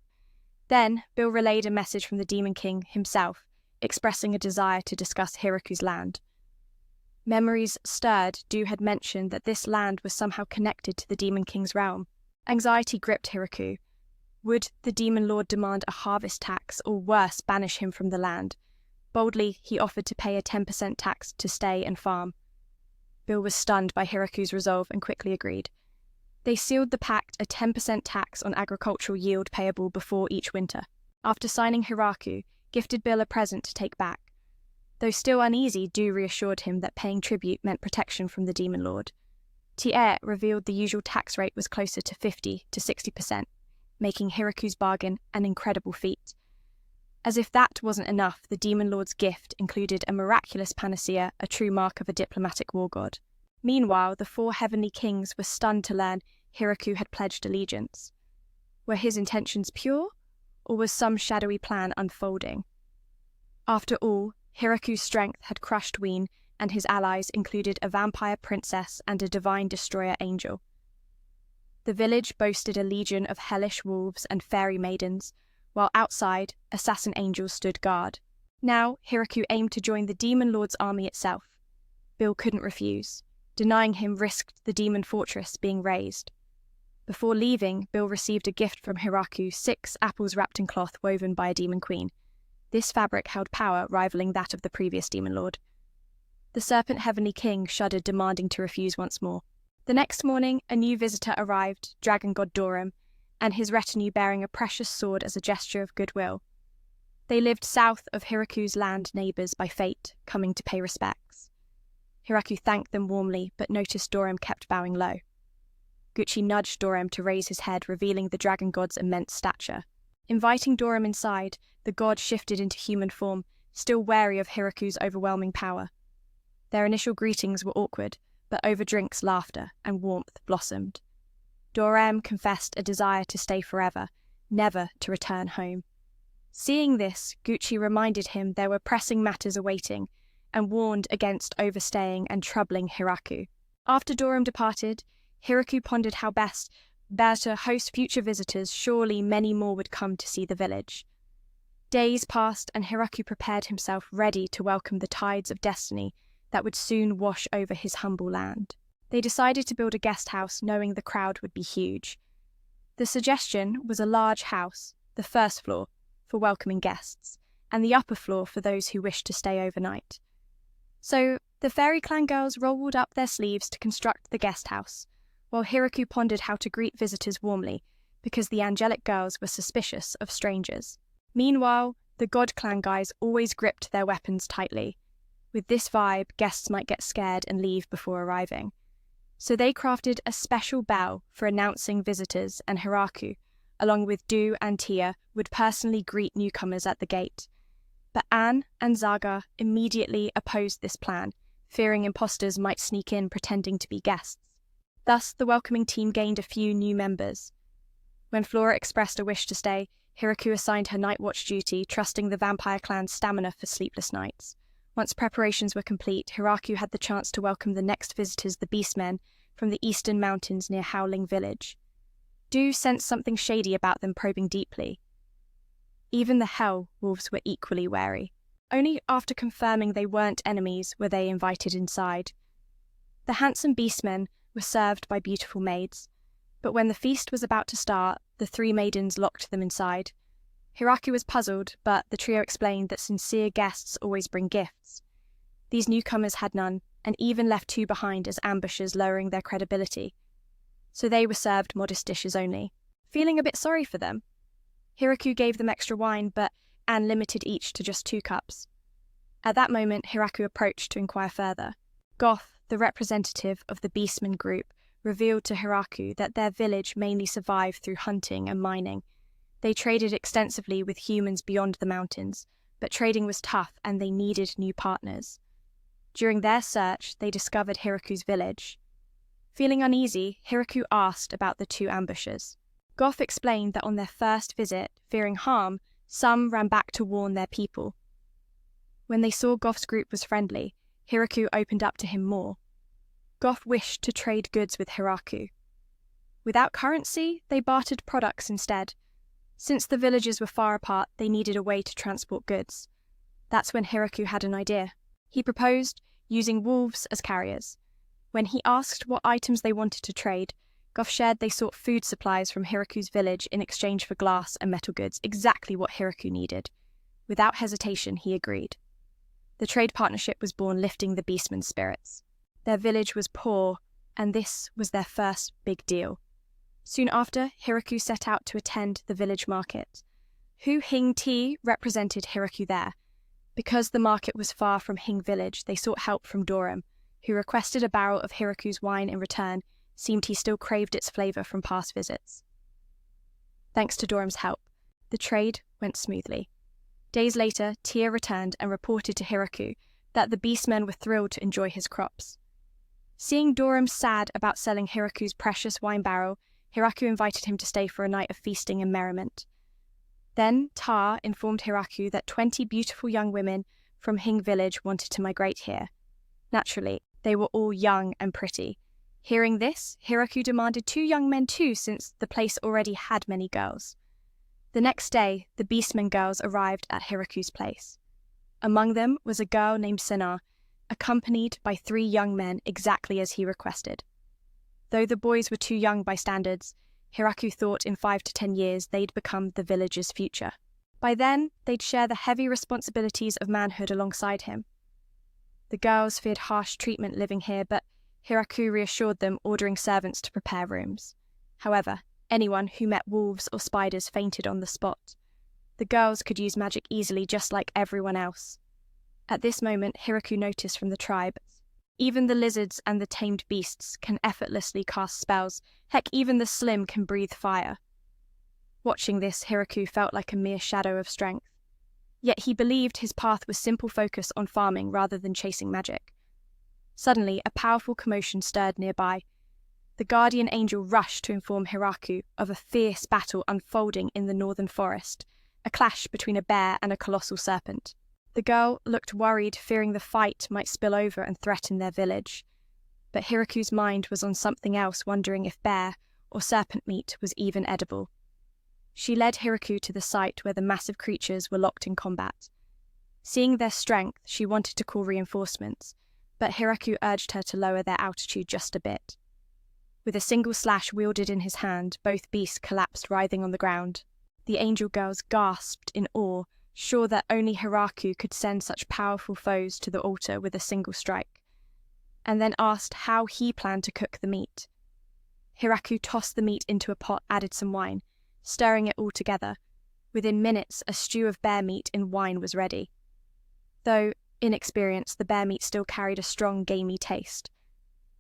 Then, Bill relayed a message from the Demon King himself, expressing a desire to discuss Hiraku's land. Memories stirred, Du had mentioned that this land was somehow connected to the Demon King's realm. Anxiety gripped Hiraku. Would the Demon Lord demand a harvest tax, or worse, banish him from the land? Boldly, he offered to pay a 10% tax to stay and farm. Bill was stunned by Hiraku's resolve and quickly agreed. They sealed the pact, a 10% tax on agricultural yield payable before each winter. After signing, Hiraku gifted Bill a present to take back. Though still uneasy, Du reassured him that paying tribute meant protection from the Demon Lord. Tier revealed the usual tax rate was closer to 50 to 60%, making Hiraku's bargain an incredible feat. As if that wasn't enough, the Demon Lord's gift included a miraculous panacea, a true mark of a diplomatic war god. Meanwhile, the 4 heavenly kings were stunned to learn Hiraku had pledged allegiance. Were his intentions pure, or was some shadowy plan unfolding? After all, Hiraku's strength had crushed Ween, and his allies included a vampire princess and a divine destroyer angel. The village boasted a legion of hellish wolves and fairy maidens, while outside, assassin angels stood guard. Now, Hiraku aimed to join the Demon Lord's army itself. Bill couldn't refuse. Denying him risked the demon fortress being razed. Before leaving, Bill received a gift from Hiraku, 6 apples wrapped in cloth woven by a demon queen. This fabric held power rivaling that of the previous Demon Lord. The Serpent Heavenly King shuddered, demanding to refuse once more. The next morning, a new visitor arrived, Dragon God Dorum, and his retinue bearing a precious sword as a gesture of goodwill. They lived south of Hiraku's land neighbours by fate, coming to pay respects. Hiraku thanked them warmly, but noticed Dorum kept bowing low. Gucci nudged Dorum to raise his head, revealing the dragon god's immense stature. Inviting Dorum inside, the god shifted into human form, still wary of Hiraku's overwhelming power. Their initial greetings were awkward, but over drinks, laughter and warmth blossomed. Dorem confessed a desire to stay forever, never to return home. Seeing this, Gucci reminded him there were pressing matters awaiting, and warned against overstaying and troubling Hiraku. After Dorum departed, Hiraku pondered how best to host future visitors. Surely many more would come to see the village. Days passed, and Hiraku prepared himself, ready to welcome the tides of destiny that would soon wash over his humble land. They decided to build a guest house, knowing the crowd would be huge. The suggestion was a large house, the first floor for welcoming guests, and the upper floor for those who wished to stay overnight. So the Fairy Clan girls rolled up their sleeves to construct the guest house, while Hiraku pondered how to greet visitors warmly, because the angelic girls were suspicious of strangers. Meanwhile, the God Clan guys always gripped their weapons tightly. With this vibe, guests might get scared and leave before arriving. So they crafted a special bell for announcing visitors, and Hiraku, along with Du and Tia, would personally greet newcomers at the gate. But Anne and Zaga immediately opposed this plan, fearing imposters might sneak in pretending to be guests. Thus, the welcoming team gained a few new members. When Flora expressed a wish to stay, Hiraku assigned her night watch duty, trusting the vampire clan's stamina for sleepless nights. Once preparations were complete, Hiraku had the chance to welcome the next visitors, the Beastmen, from the eastern mountains near Howling Village. Du sensed something shady about them, probing deeply. Even the Hell Wolves were equally wary. Only after confirming they weren't enemies were they invited inside. The handsome Beastmen were served by beautiful maids, but when the feast was about to start, the three maidens locked them inside. Hiraku was puzzled, but the trio explained that sincere guests always bring gifts. These newcomers had none, and even left two behind as ambushers, lowering their credibility. So they were served modest dishes only. Feeling a bit sorry for them, Hiraku gave them extra wine, but Anne limited each to just 2 cups. At that moment, Hiraku approached to inquire further. Goth, the representative of the Beastman group, revealed to Hiraku that their village mainly survived through hunting and mining. They traded extensively with humans beyond the mountains, but trading was tough and they needed new partners. During their search, they discovered Hiraku's village. Feeling uneasy, Hiraku asked about the 2 ambushers. Goth explained that on their first visit, fearing harm, some ran back to warn their people. When they saw Goth's group was friendly, Hiraku opened up to him more. Goth wished to trade goods with Hiraku. Without currency, they bartered products instead. Since the villages were far apart, they needed a way to transport goods. That's when Hiraku had an idea. He proposed using wolves as carriers. When he asked what items they wanted to trade, Goth shared they sought food supplies from Hiraku's village in exchange for glass and metal goods, exactly what Hiraku needed. Without hesitation, he agreed. The trade partnership was born, lifting the Beastman's spirits. Their village was poor, and this was their first big deal. Soon after, Hiraku set out to attend the village market. Hu Hing Ti represented Hiraku there. Because the market was far from Hing village, they sought help from Dorum, who requested a barrel of Hiraku's wine in return. Seemed he still craved its flavour from past visits. Thanks to Dorum's help, the trade went smoothly. Days later, Tia returned and reported to Hiraku that the Beastmen were thrilled to enjoy his crops. Seeing Dorum sad about selling Hiraku's precious wine barrel, Hiraku invited him to stay for a night of feasting and merriment. Then Ta informed Hiraku that 20 beautiful young women from Hing village wanted to migrate here. Naturally, they were all young and pretty. Hearing this, Hiraku demanded 2 young men too, since the place already had many girls. The next day, the Beastmen girls arrived at Hiraku's place. Among them was a girl named Senna, accompanied by 3 young men exactly as he requested. Though the boys were too young by standards, Hiraku thought in 5 to 10 years they'd become the village's future. By then, they'd share the heavy responsibilities of manhood alongside him. The girls feared harsh treatment living here, but Hiraku reassured them, ordering servants to prepare rooms. However, anyone who met wolves or spiders fainted on the spot. The girls could use magic easily, just like everyone else. At this moment, Hiraku noticed from the tribe, even the lizards and the tamed beasts can effortlessly cast spells. Heck, even the slim can breathe fire. Watching this, Hiraku felt like a mere shadow of strength. Yet he believed his path was simple focus on farming rather than chasing magic. Suddenly, a powerful commotion stirred nearby. The guardian angel rushed to inform Hiraku of a fierce battle unfolding in the northern forest, a clash between a bear and a colossal serpent. The girl looked worried, fearing the fight might spill over and threaten their village. But Hiraku's mind was on something else, wondering if bear or serpent meat was even edible. She led Hiraku to the site where the massive creatures were locked in combat. Seeing their strength, she wanted to call reinforcements, but Hiraku urged her to lower their altitude just a bit. With a single slash wielded in his hand, both beasts collapsed writhing on the ground. The angel girls gasped in awe, sure that only Hiraku could send such powerful foes to the altar with a single strike, and then asked how he planned to cook the meat. Hiraku tossed the meat into a pot, added some wine, stirring it all together. Within minutes, a stew of bear meat in wine was ready. Though inexperienced, the bear meat still carried a strong, gamey taste.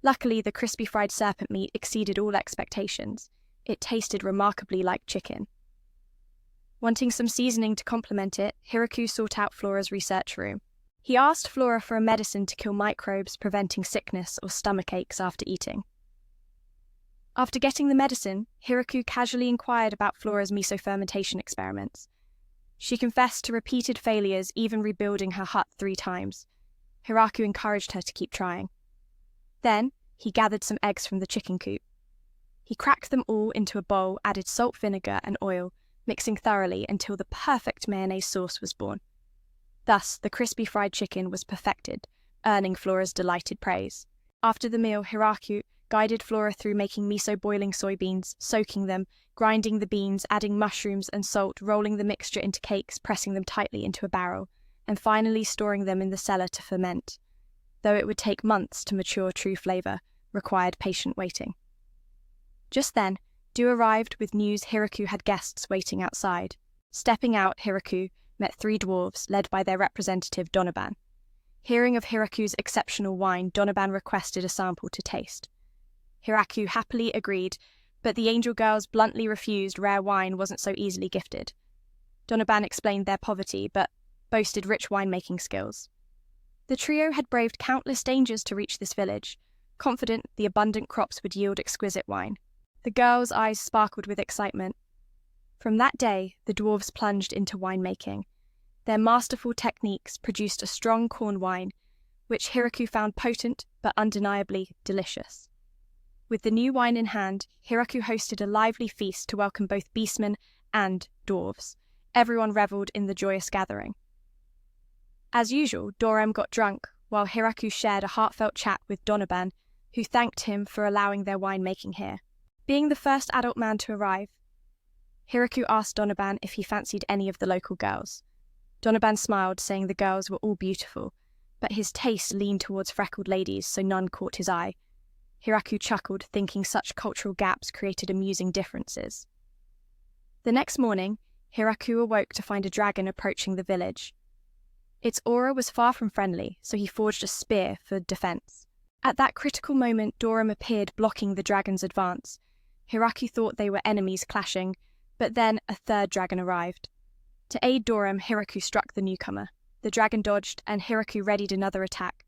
Luckily, the crispy fried serpent meat exceeded all expectations. It tasted remarkably like chicken. Wanting some seasoning to complement it, Hiraku sought out Flora's research room. He asked Flora for a medicine to kill microbes preventing sickness or stomach aches after eating. After getting the medicine, Hiraku casually inquired about Flora's miso fermentation experiments. She confessed to repeated failures, even rebuilding her hut 3 times. Hiraku encouraged her to keep trying. Then, he gathered some eggs from the chicken coop. He cracked them all into a bowl, added salt, vinegar, and oil, mixing thoroughly until the perfect mayonnaise sauce was born. Thus, the crispy fried chicken was perfected, earning Flora's delighted praise. After the meal, Hiraku guided Flora through making miso boiling soybeans, soaking them, grinding the beans, adding mushrooms and salt, rolling the mixture into cakes, pressing them tightly into a barrel, and finally storing them in the cellar to ferment. Though it would take months to mature true flavor, required patient waiting. Just then, Du arrived with news Hiraku had guests waiting outside. Stepping out, Hiraku met 3 dwarves led by their representative Donoban. Hearing of Hiraku's exceptional wine, Donoban requested a sample to taste. Hiraku happily agreed, but the angel girls bluntly refused. Rare wine wasn't so easily gifted. Donoban explained their poverty, but boasted rich winemaking skills. The trio had braved countless dangers to reach this village, confident the abundant crops would yield exquisite wine. The girls' eyes sparkled with excitement. From that day, the dwarves plunged into winemaking. Their masterful techniques produced a strong corn wine, which Hiraku found potent but undeniably delicious. With the new wine in hand, Hiraku hosted a lively feast to welcome both beastmen and dwarves. Everyone revelled in the joyous gathering. As usual, Dorem got drunk, while Hiraku shared a heartfelt chat with Donoban, who thanked him for allowing their winemaking here. Being the first adult man to arrive, Hiraku asked Donoban if he fancied any of the local girls. Donoban smiled, saying the girls were all beautiful, but his taste leaned towards freckled ladies, so none caught his eye. Hiraku chuckled, thinking such cultural gaps created amusing differences. The next morning, Hiraku awoke to find a dragon approaching the village. Its aura was far from friendly, so he forged a spear for defense. At that critical moment, Dorem appeared, blocking the dragon's advance. Hiraku thought they were enemies clashing, but then a 3rd dragon arrived. To aid Dorem, Hiraku struck the newcomer. The dragon dodged, and Hiraku readied another attack,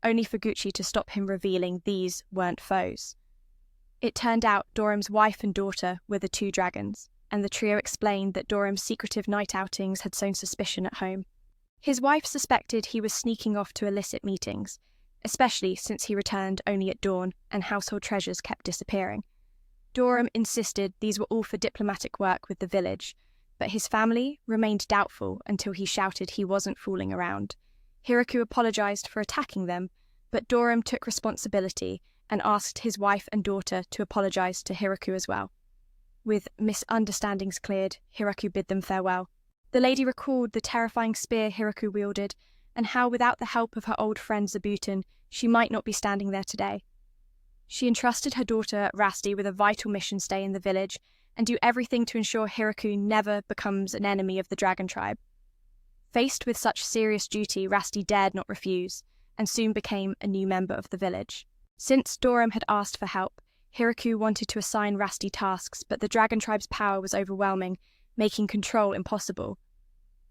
only for Gucci to stop him, revealing these weren't foes. It turned out Dorem's wife and daughter were the 2 dragons, and the trio explained that Dorem's secretive night outings had sown suspicion at home. His wife suspected he was sneaking off to illicit meetings, especially since he returned only at dawn and household treasures kept disappearing. Dorem insisted these were all for diplomatic work with the village, but his family remained doubtful until he shouted he wasn't fooling around. Hiraku apologized for attacking them, but Dorem took responsibility and asked his wife and daughter to apologize to Hiraku as well. With misunderstandings cleared, Hiraku bid them farewell. The lady recalled the terrifying spear Hiraku wielded, and how without the help of her old friend Zabuton, she might not be standing there today. She entrusted her daughter Rasti with a vital mission: stay in the village and do everything to ensure Hiraku never becomes an enemy of the dragon tribe. Faced with such serious duty, Rasti dared not refuse, and soon became a new member of the village. Since Dorem had asked for help, Hiraku wanted to assign Rusty tasks, but the dragon tribe's power was overwhelming, making control impossible.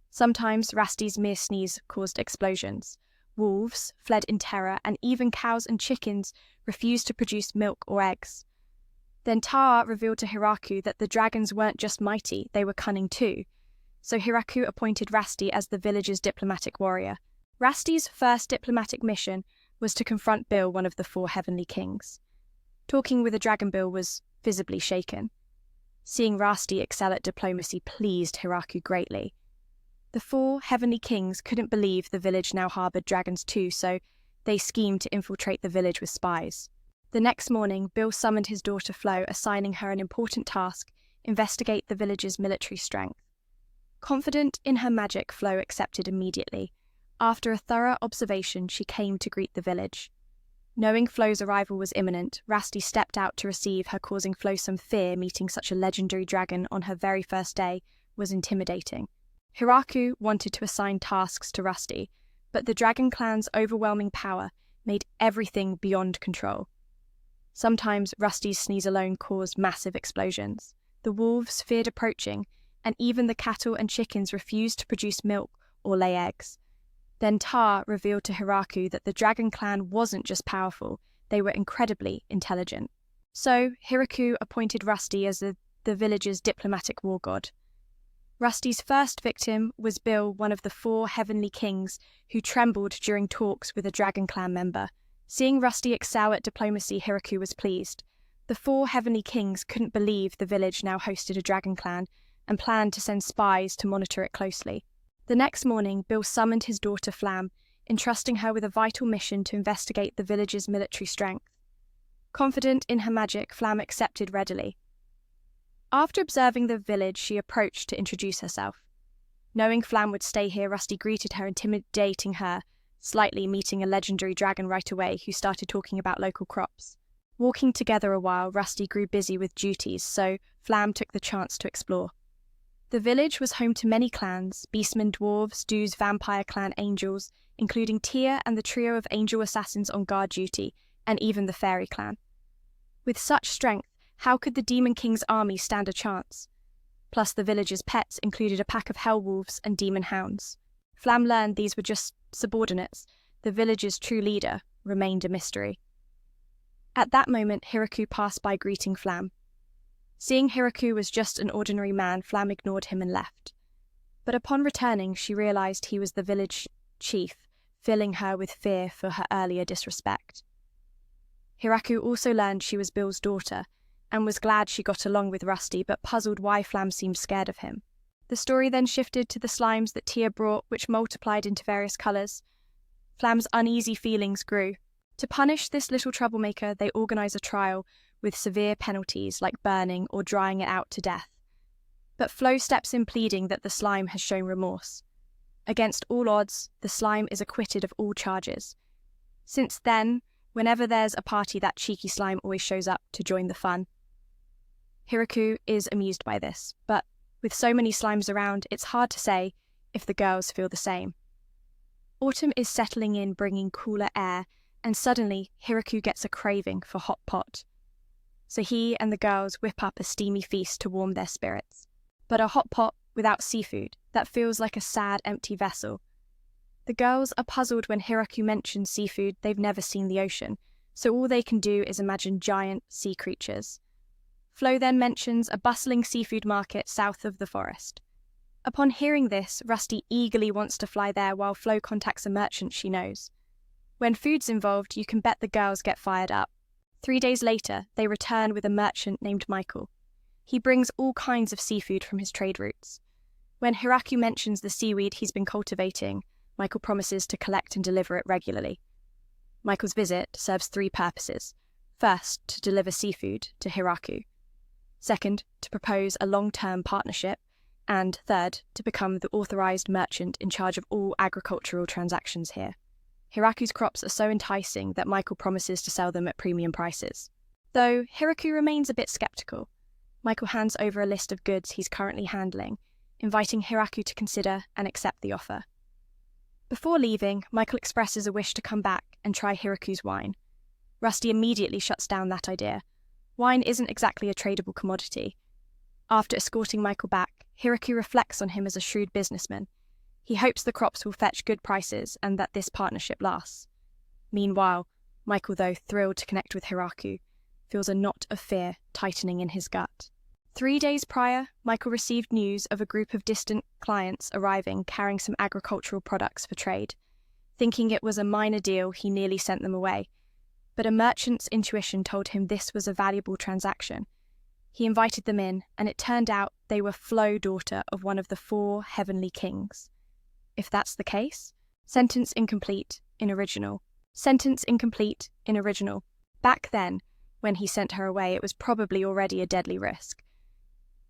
Sometimes Rusty's mere sneeze caused explosions. Wolves fled in terror, and even cows and chickens refused to produce milk or eggs. Then Ta revealed to Hiraku that the dragons weren't just mighty, they were cunning too. So Hiraku appointed Rusty as the village's diplomatic warrior. Rusty's first diplomatic mission was to confront Bill, one of the 4 heavenly kings. Talking with a dragon, Bill was visibly shaken. Seeing Rusty excel at diplomacy pleased Hiraku greatly. The 4 heavenly kings couldn't believe the village now harbored dragons too, so they schemed to infiltrate the village with spies. The next morning, Bill summoned his daughter Flo, assigning her an important task: investigate the village's military strength. Confident in her magic, Flo accepted immediately. After a thorough observation, she came to greet the village. Knowing Flo's arrival was imminent, Rusty stepped out to receive her, causing Flo some fear. Meeting such a legendary dragon on her very first day was intimidating. Hiraku wanted to assign tasks to Rusty, but the dragon clan's overwhelming power made everything beyond control. Sometimes Rusty's sneeze alone caused massive explosions. The wolves feared approaching, and even the cattle and chickens refused to produce milk or lay eggs. Then Ta revealed to Hiraku that the dragon clan wasn't just powerful, they were incredibly intelligent. So Hiraku appointed Rusty as the village's diplomatic war god. Rusty's first victim was Bill, one of the 4 heavenly kings who trembled during talks with a dragon clan member. Seeing Rusty excel at diplomacy, Hiraku was pleased. The 4 heavenly kings couldn't believe the village now hosted a dragon clan and planned to send spies to monitor it closely. The next morning, Bill summoned his daughter Flam, entrusting her with a vital mission to investigate the village's military strength. Confident in her magic, Flam accepted readily. After observing the village, she approached to introduce herself. Knowing Flam would stay here, Rusty greeted her, intimidating her slightly, meeting a legendary dragon right away who started talking about local crops. Walking together a while, Rusty grew busy with duties, so Flam took the chance to explore. The village was home to many clans: beastmen, dwarves, Doo's vampire clan, angels, including Tia and the trio of angel assassins on guard duty, and even the fairy clan. With such strength, how could the Demon King's army stand a chance? Plus, the village's pets included a pack of hell wolves and demon hounds. Flam learned these were just subordinates. The village's true leader remained a mystery. At that moment, Hiraku passed by, greeting Flam. Seeing Hiraku was just an ordinary man, Flam ignored him and left. But upon returning, she realized he was the village chief, filling her with fear for her earlier disrespect. Hiraku also learned she was Bill's daughter, and was glad she got along with Rusty, but puzzled why Flam seemed scared of him. The story then shifted to the slimes that Tia brought, which multiplied into various colours. Flam's uneasy feelings grew. To punish this little troublemaker, they organise a trial with severe penalties like burning or drying it out to death. But Flo steps in, pleading that the slime has shown remorse. Against all odds, the slime is acquitted of all charges. Since then, whenever there's a party, that cheeky slime always shows up to join the fun. Hiraku is amused by this, but with so many slimes around, it's hard to say if the girls feel the same. Autumn is settling in, bringing cooler air, and suddenly Hiraku gets a craving for hot pot. So he and the girls whip up a steamy feast to warm their spirits. But a hot pot without seafood, that feels like a sad, empty vessel. The girls are puzzled when Hiraku mentions seafood. They've never seen the ocean, so all they can do is imagine giant sea creatures. Flo then mentions a bustling seafood market south of the forest. Upon hearing this, Rusty eagerly wants to fly there, while Flo contacts a merchant she knows. When food's involved, you can bet the girls get fired up. 3 days later, they return with a merchant named Michael. He brings all kinds of seafood from his trade routes. When Hiraku mentions the seaweed he's been cultivating, Michael promises to collect and deliver it regularly. Michael's visit serves 3 purposes. First, to deliver seafood to Hiraku. Second, to propose a long-term partnership. And third, to become the authorized merchant in charge of all agricultural transactions here. Hiraku's crops are so enticing that Michael promises to sell them at premium prices. Though Hiraku remains a bit skeptical, Michael hands over a list of goods he's currently handling, inviting Hiraku to consider and accept the offer. Before leaving, Michael expresses a wish to come back and try Hiraku's wine. Rusty immediately shuts down that idea. Wine isn't exactly a tradable commodity. After escorting Michael back, Hiraku reflects on him as a shrewd businessman. He hopes the crops will fetch good prices and that this partnership lasts. Meanwhile, Michael, though thrilled to connect with Hiraku, feels a knot of fear tightening in his gut. 3 days prior, Michael received news of a group of distant clients arriving carrying some agricultural products for trade. Thinking it was a minor deal, he nearly sent them away. But a merchant's intuition told him this was a valuable transaction. He invited them in, and it turned out they were Flo, daughter of one of the 4 heavenly kings. If that's the case, sentence incomplete in original. Sentence incomplete in original. Back then, when he sent her away, it was probably already a deadly risk.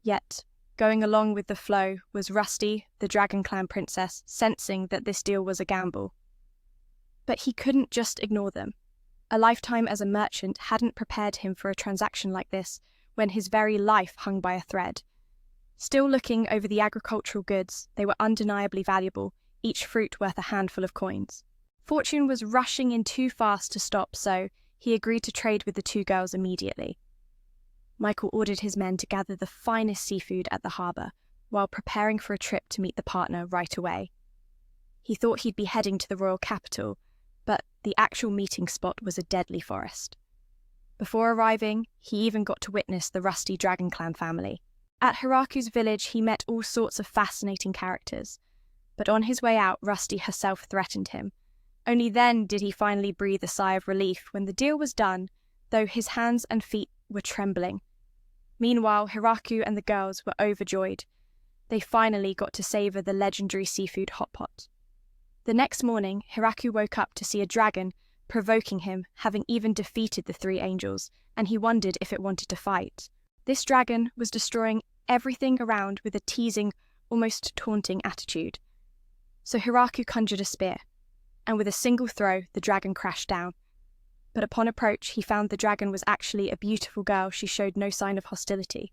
Yet, going along with the flow was Rusty, the Dragon Clan princess, sensing that this deal was a gamble. But he couldn't just ignore them. A lifetime as a merchant hadn't prepared him for a transaction like this when his very life hung by a thread. Still looking over the agricultural goods, they were undeniably valuable, each fruit worth a handful of coins. Fortune was rushing in too fast to stop, so he agreed to trade with the 2 girls immediately. Michael ordered his men to gather the finest seafood at the harbour, while preparing for a trip to meet the partner right away. He thought he'd be heading to the royal capital, but the actual meeting spot was a deadly forest. Before arriving, he even got to witness the Rusty Dragon Clan family. At Hiraku's village, he met all sorts of fascinating characters, but on his way out, Rusty herself threatened him. Only then did he finally breathe a sigh of relief when the deal was done, though his hands and feet were trembling. Meanwhile, Hiraku and the girls were overjoyed. They finally got to savour the legendary seafood hot pot. The next morning, Hiraku woke up to see a dragon provoking him, having even defeated the 3 angels, and he wondered if it wanted to fight. This dragon was destroying everything around with a teasing, almost taunting attitude. So Hiraku conjured a spear, and with a single throw, the dragon crashed down. But upon approach, he found the dragon was actually a beautiful girl. She showed no sign of hostility.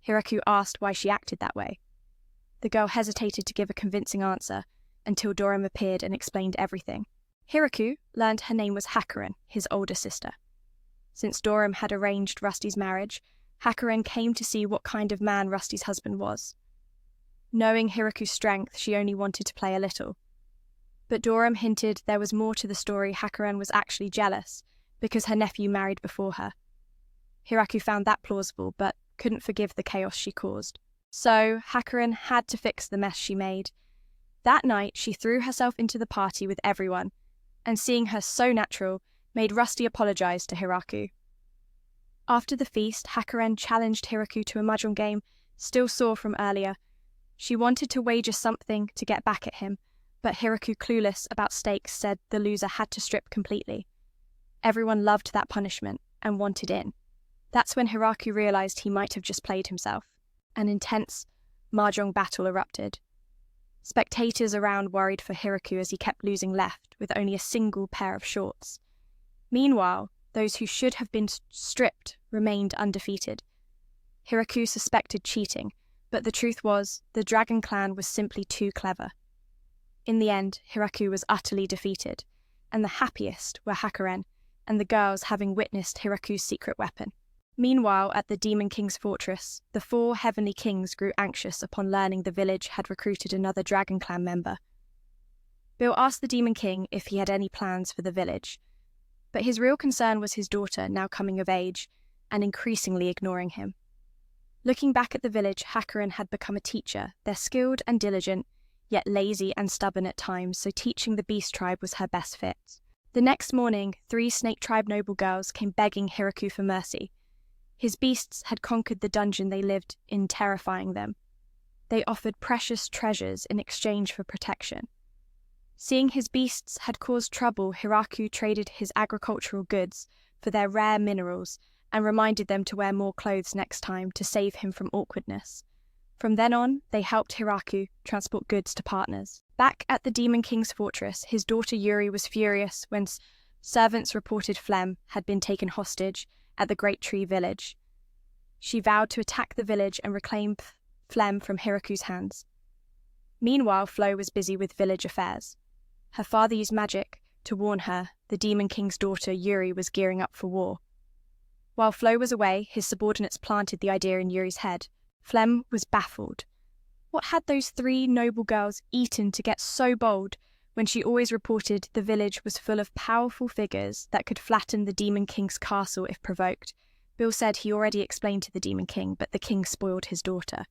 Hiraku asked why she acted that way. The girl hesitated to give a convincing answer, until Dorim appeared and explained everything. Hiraku learned her name was Hakuren, his older sister. Since Dorim had arranged Rusty's marriage, Hakuren came to see what kind of man Rusty's husband was. Knowing Hiraku's strength, she only wanted to play a little. But Dorim hinted there was more to the story. Hakuren was actually jealous, because her nephew married before her. Hiraku found that plausible, but couldn't forgive the chaos she caused. So Hakuren had to fix the mess she made. That night, she threw herself into the party with everyone, and seeing her so natural, made Rusty apologize to Hiraku. After the feast, Hakuren challenged Hiraku to a mahjong game, still sore from earlier. She wanted to wager something to get back at him, but Hiraku, clueless about stakes, said the loser had to strip completely. Everyone loved that punishment and wanted in. That's when Hiraku realized he might have just played himself. An intense mahjong battle erupted. Spectators around worried for Hiraku as he kept losing left with only a single pair of shorts. Meanwhile, those who should have been stripped remained undefeated. Hiraku suspected cheating, but the truth was the Dragon Clan was simply too clever. In the end, Hiraku was utterly defeated, and the happiest were Hakuren and the girls, having witnessed Hiraku's secret weapon. Meanwhile, at the Demon King's fortress, the 4 heavenly kings grew anxious upon learning the village had recruited another Dragon Clan member. Bill asked the Demon King if he had any plans for the village, but his real concern was his daughter now coming of age and increasingly ignoring him. Looking back at the village, Hakuren had become a teacher. They're skilled and diligent, yet lazy and stubborn at times, so teaching the Beast Tribe was her best fit. The next morning, 3 Snake Tribe noble girls came begging Hiraku for mercy. His beasts had conquered the dungeon they lived in, terrifying them. They offered precious treasures in exchange for protection. Seeing his beasts had caused trouble, Hiraku traded his agricultural goods for their rare minerals and reminded them to wear more clothes next time to save him from awkwardness. From then on, they helped Hiraku transport goods to partners. Back at the Demon King's fortress, his daughter Yuri was furious when servants reported Flem had been taken hostage at the Great Tree Village. She vowed to attack the village and reclaim Flem from Hiraku's hands. Meanwhile, Flo was busy with village affairs. Her father used magic to warn her the Demon King's daughter Yuri was gearing up for war. While Flo was away, his subordinates planted the idea in Yuri's head. Flem was baffled. What had those three noble girls eaten to get so bold when she always reported the village was full of powerful figures that could flatten the Demon King's castle if provoked? Bill said he already explained to the Demon King, but the king spoiled his daughter.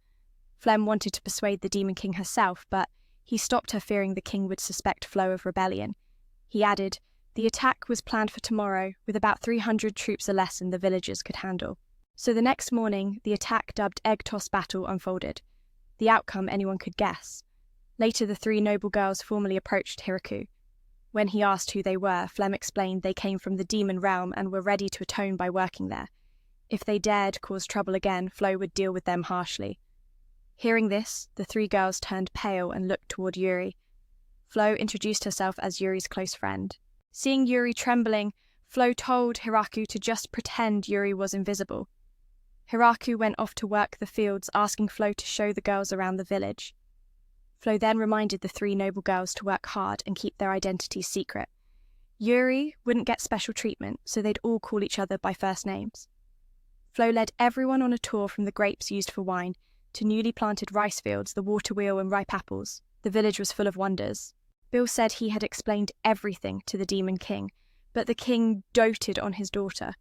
Flem wanted to persuade the Demon King herself, but he stopped her fearing the king would suspect Flo of rebellion. He added, the attack was planned for tomorrow, with about 300 troops or less than the villagers could handle. So the next morning, the attack dubbed Egg Toss Battle unfolded. The outcome anyone could guess. Later, the three noble girls formally approached Hiraku. When he asked who they were, Flem explained they came from the demon realm and were ready to atone by working there. If they dared cause trouble again, Flo would deal with them harshly. Hearing this, the three girls turned pale and looked toward Yuri. Flo introduced herself as Yuri's close friend. Seeing Yuri trembling, Flo told Hiraku to just pretend Yuri was invisible. Hiraku went off to work the fields, asking Flo to show the girls around the village. Flo then reminded the three noble girls to work hard and keep their identities secret. Yuri wouldn't get special treatment, so they'd all call each other by first names. Flo led everyone on a tour from the grapes used for wine to newly planted rice fields, the water wheel and ripe apples. The village was full of wonders. Bill said he had explained everything to the Demon King, but the king doted on his daughter.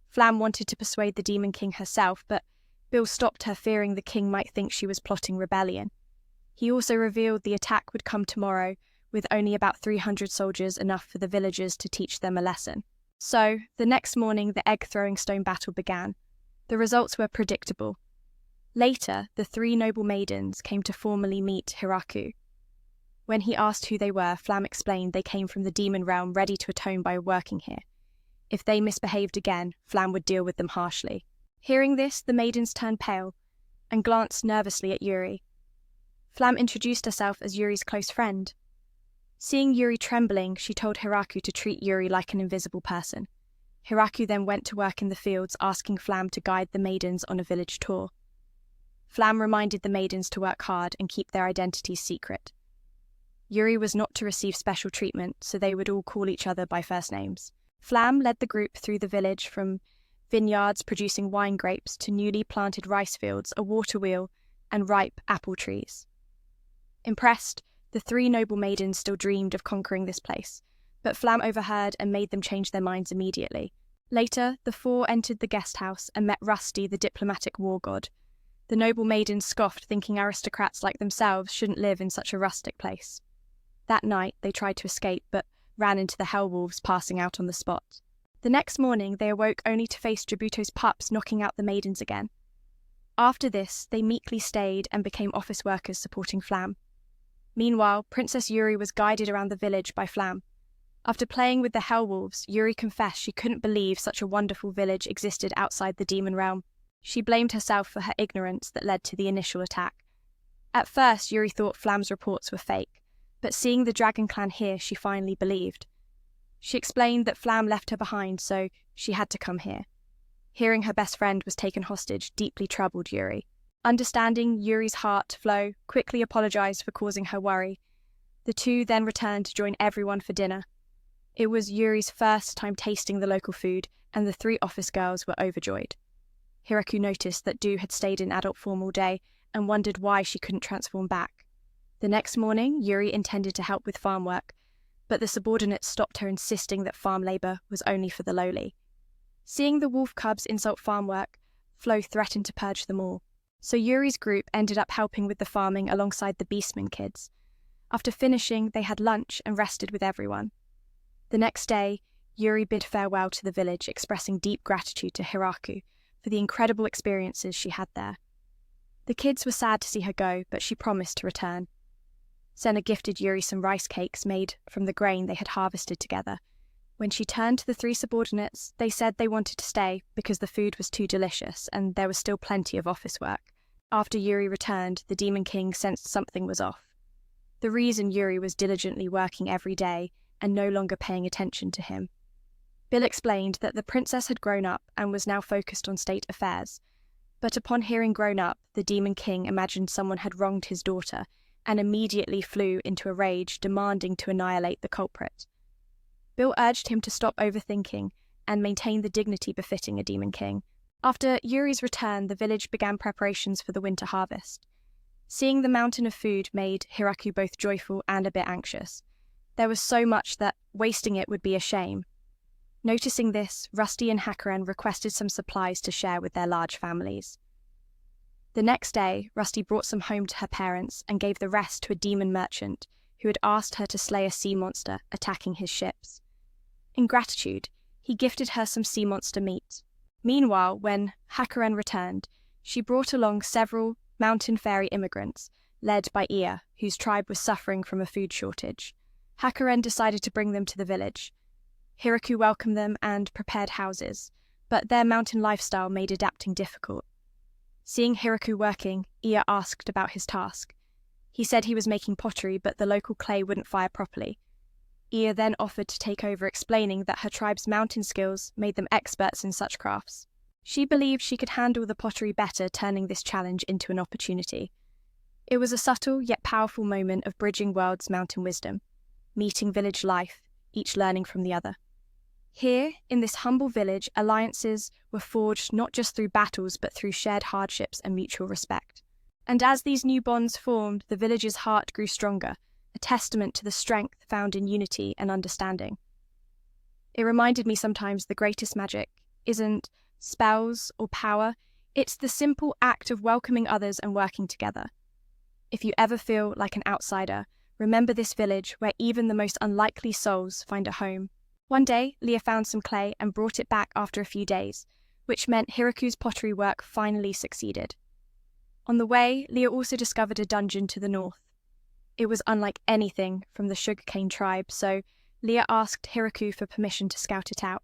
Flam wanted to persuade the Demon King herself, but Bill stopped her, fearing the king might think she was plotting rebellion. He also revealed the attack would come tomorrow, with only about 300 soldiers, enough for the villagers to teach them a lesson. So, the next morning the egg-throwing stone battle began. The results were predictable. Later, the three noble maidens came to formally meet Hiraku. When he asked who they were, Flam explained they came from the demon realm, ready to atone by working here. If they misbehaved again, Flam would deal with them harshly. Hearing this, the maidens turned pale and glanced nervously at Yuri. Flam introduced herself as Yuri's close friend. Seeing Yuri trembling, she told Hiraku to treat Yuri like an invisible person. Hiraku then went to work in the fields, asking Flam to guide the maidens on a village tour. Flam reminded the maidens to work hard and keep their identities secret. Yuri was not to receive special treatment, so they would all call each other by first names. Flam led the group through the village, from vineyards producing wine grapes to newly planted rice fields, a water wheel, and ripe apple trees. Impressed, the three noble maidens still dreamed of conquering this place, but Flam overheard and made them change their minds immediately. Later, the four entered the guest house and met Rusty, the diplomatic war god. The noble maidens scoffed, thinking aristocrats like themselves shouldn't live in such a rustic place. That night, they tried to escape, but ran into the hellwolves passing out on the spot. The next morning, they awoke only to face Jabuto's pups knocking out the maidens again. After this, they meekly stayed and became office workers supporting Flam. Meanwhile, Princess Yuri was guided around the village by Flam. After playing with the hellwolves, Yuri confessed she couldn't believe such a wonderful village existed outside the demon realm. She blamed herself for her ignorance that led to the initial attack. At first, Yuri thought Flam's reports were fake, but seeing the Dragon Clan here, she finally believed. She explained that Flam left her behind, so she had to come here. Hearing her best friend was taken hostage deeply troubled Yuri. Understanding Yuri's heart, Flo quickly apologized for causing her worry. The two then returned to join everyone for dinner. It was Yuri's first time tasting the local food, and the three office girls were overjoyed. Hiraku noticed that Do had stayed in adult form all day and wondered why she couldn't transform back. The next morning, Yuri intended to help with farm work, but the subordinates stopped her, insisting that farm labor was only for the lowly. Seeing the wolf cubs insult farm work, Flo threatened to purge them all. So Yuri's group ended up helping with the farming alongside the Beastman kids. After finishing, they had lunch and rested with everyone. The next day, Yuri bid farewell to the village, expressing deep gratitude to Hiraku for the incredible experiences she had there. The kids were sad to see her go, but she promised to return. Senna gifted Yuri some rice cakes made from the grain they had harvested together. When she turned to the three subordinates, they said they wanted to stay because the food was too delicious and there was still plenty of office work. After Yuri returned, the Demon King sensed something was off. The reason Yuri was diligently working every day and no longer paying attention to him. Bill explained that the princess had grown up and was now focused on state affairs. But upon hearing grown up, the Demon King imagined someone had wronged his daughter and immediately flew into a rage, demanding to annihilate the culprit. Bill urged him to stop overthinking and maintain the dignity befitting a demon king. After Yuri's return, the village began preparations for the winter harvest. Seeing the mountain of food made Hiraku both joyful and a bit anxious. There was so much that wasting it would be a shame. Noticing this, Rusty and Hakuren requested some supplies to share with their large families. The next day, Rusty brought some home to her parents and gave the rest to a demon merchant who had asked her to slay a sea monster attacking his ships. In gratitude, he gifted her some sea monster meat. Meanwhile, when Hakuren returned, she brought along several mountain fairy immigrants, led by Iya, whose tribe was suffering from a food shortage. Hakuren decided to bring them to the village. Hiraku welcomed them and prepared houses, but their mountain lifestyle made adapting difficult. Seeing Hiraku working, Iya asked about his task. He said he was making pottery, but the local clay wouldn't fire properly. Iya then offered to take over, explaining that her tribe's mountain skills made them experts in such crafts. She believed she could handle the pottery better, turning this challenge into an opportunity. It was a subtle yet powerful moment of bridging worlds' mountain wisdom, meeting village life, each learning from the other. Here, in this humble village, alliances were forged not just through battles but through shared hardships and mutual respect. And as these new bonds formed, the village's heart grew stronger, a testament to the strength found in unity and understanding. It reminded me sometimes the greatest magic isn't spells or power, it's the simple act of welcoming others and working together. If you ever feel like an outsider, remember this village where even the most unlikely souls find a home. One day, Leah found some clay and brought it back after a few days, which meant Hiraku's pottery work finally succeeded. On the way, Leah also discovered a dungeon to the north. It was unlike anything from the sugarcane tribe, so Leah asked Hiraku for permission to scout it out.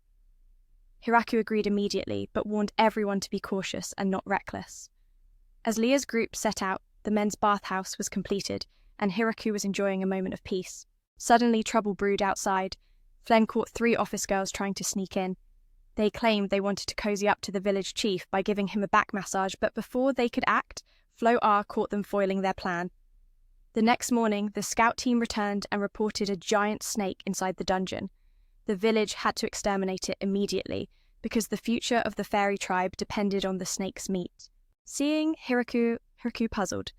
Hiraku agreed immediately, but warned everyone to be cautious and not reckless. As Leah's group set out, the men's bathhouse was completed, and Hiraku was enjoying a moment of peace. Suddenly, trouble brewed outside. Flen caught 3 office girls trying to sneak in. They claimed they wanted to cozy up to the village chief by giving him a back massage, but before they could act, Flo R caught them foiling their plan. The next morning, the scout team returned and reported a giant snake inside the dungeon. The village had to exterminate it immediately because the future of the fairy tribe depended on the snake's meat. Seeing Hiraku puzzled,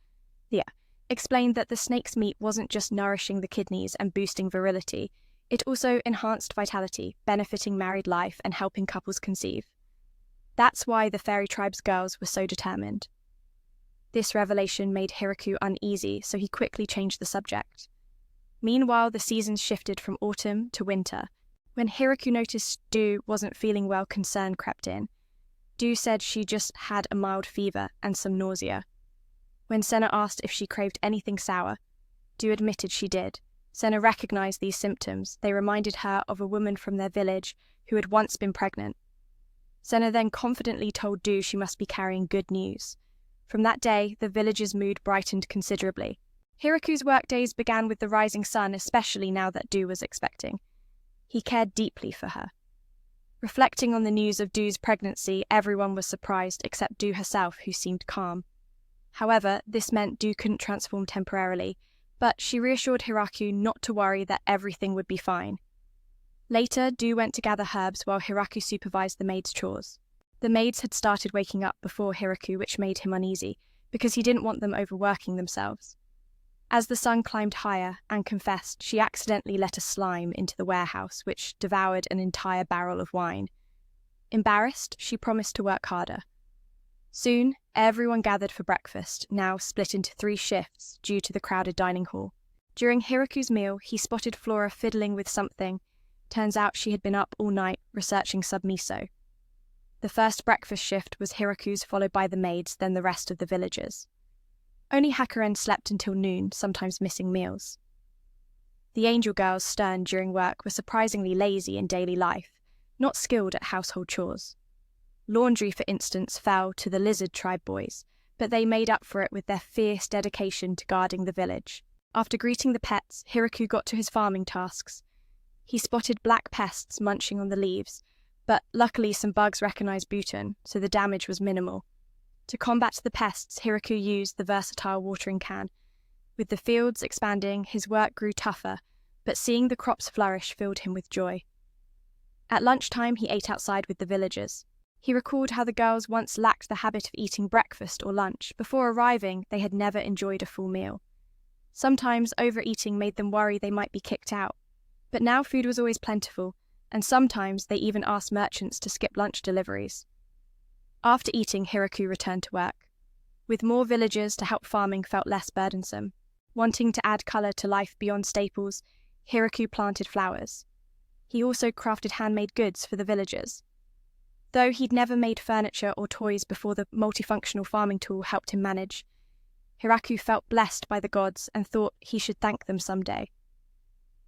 Leah explained that the snake's meat wasn't just nourishing the kidneys and boosting virility, it also enhanced vitality, benefiting married life and helping couples conceive. That's why the fairy tribe's girls were so determined. This revelation made Hiraku uneasy, so he quickly changed the subject. Meanwhile, the seasons shifted from autumn to winter. When Hiraku noticed Du wasn't feeling well, concern crept in. Du said she just had a mild fever and some nausea. When Senna asked if she craved anything sour, Du admitted she did. Senna recognized these symptoms. They reminded her of a woman from their village who had once been pregnant. Senna then confidently told Du she must be carrying good news. From that day, the village's mood brightened considerably. Hiraku's workdays began with the rising sun, especially now that Du was expecting. He cared deeply for her. Reflecting on the news of Du's pregnancy, everyone was surprised except Du herself, who seemed calm. However, this meant Du couldn't transform temporarily, but she reassured Hiraku not to worry, that everything would be fine. Later, Du went to gather herbs while Hiraku supervised the maids' chores. The maids had started waking up before Hiraku, which made him uneasy, because he didn't want them overworking themselves. As the sun climbed higher, Anne confessed she accidentally let a slime into the warehouse, which devoured an entire barrel of wine. Embarrassed, she promised to work harder. Soon, everyone gathered for breakfast, now split into 3 shifts due to the crowded dining hall. During Hiraku's meal, he spotted Flora fiddling with something. Turns out she had been up all night researching submiso. The first breakfast shift was Hiraku's, followed by the maids, then the rest of the villagers. Only Hakuren slept until noon, sometimes missing meals. The angel girls, stern during work, were surprisingly lazy in daily life, not skilled at household chores. Laundry, for instance, fell to the lizard tribe boys, but they made up for it with their fierce dedication to guarding the village. After greeting the pets, Hiraku got to his farming tasks. He spotted black pests munching on the leaves, but luckily some bugs recognized Bhutan, so the damage was minimal. To combat the pests, Hiraku used the versatile watering can. With the fields expanding, his work grew tougher, but seeing the crops flourish filled him with joy. At lunchtime, he ate outside with the villagers. He recalled how the girls once lacked the habit of eating breakfast or lunch. Before arriving, they had never enjoyed a full meal. Sometimes overeating made them worry they might be kicked out. But now food was always plentiful, and sometimes they even asked merchants to skip lunch deliveries. After eating, Hiraku returned to work. With more villagers to help, farming felt less burdensome. Wanting to add colour to life beyond staples, Hiraku planted flowers. He also crafted handmade goods for the villagers. Though he'd never made furniture or toys before, the multifunctional farming tool helped him manage. Hiraku felt blessed by the gods and thought he should thank them someday.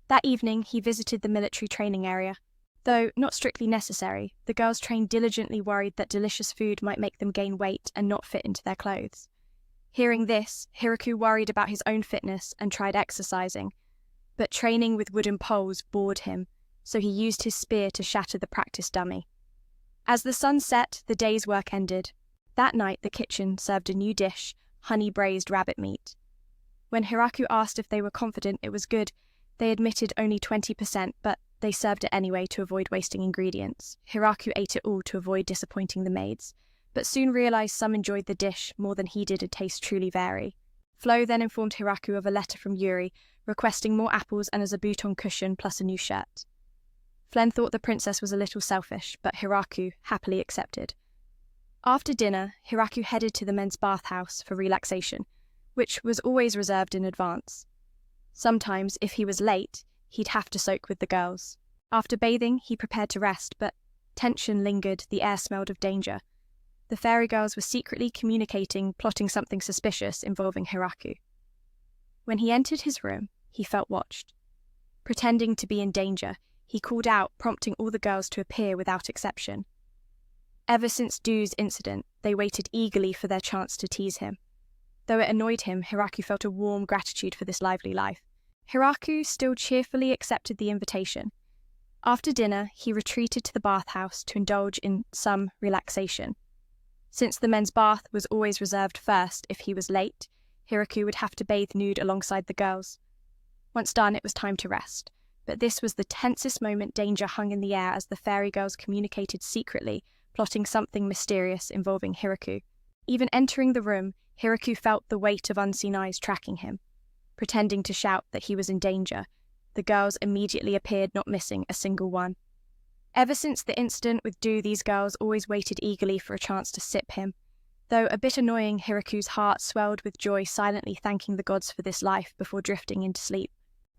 That evening, he visited the military training area. Though not strictly necessary, the girls trained diligently, worried that delicious food might make them gain weight and not fit into their clothes. Hearing this, Hiraku worried about his own fitness and tried exercising, but training with wooden poles bored him, so he used his spear to shatter the practice dummy. As the sun set, the day's work ended. That night, the kitchen served a new dish, honey-braised rabbit meat. When Hiraku asked if they were confident it was good, they admitted only 20%, but they served it anyway to avoid wasting ingredients. Hiraku ate it all to avoid disappointing the maids, but soon realized some enjoyed the dish more than he did. A taste truly vary. Flo then informed Hiraku of a letter from Yuri, requesting more apples and a zabuton cushion plus a new shirt. Flen thought the princess was a little selfish, but Hiraku happily accepted. After dinner, Hiraku headed to the men's bathhouse for relaxation, which was always reserved in advance. Sometimes, if he was late, he'd have to soak with the girls. After bathing, he prepared to rest, but tension lingered. The air smelled of danger. The fairy girls were secretly communicating, plotting something suspicious involving Hiraku. When he entered his room, he felt watched. Pretending to be in danger, he called out, prompting all the girls to appear without exception. Ever since Du's incident, they waited eagerly for their chance to tease him. Though it annoyed him, Hiraku felt a warm gratitude for this lively life. Hiraku still cheerfully accepted the invitation. After dinner, he retreated to the bathhouse to indulge in some relaxation. Since the men's bath was always reserved first, if he was late, Hiraku would have to bathe nude alongside the girls. Once done, it was time to rest. But this was the tensest moment. Danger hung in the air as the fairy girls communicated secretly, plotting something mysterious involving Hiraku. Even entering the room, Hiraku felt the weight of unseen eyes tracking him. Pretending to shout that he was in danger, the girls immediately appeared, not missing a single one. Ever since the incident with Du, these girls always waited eagerly for a chance to sip him. Though a bit annoying, Hiraku's heart swelled with joy, silently thanking the gods for this life before drifting into sleep.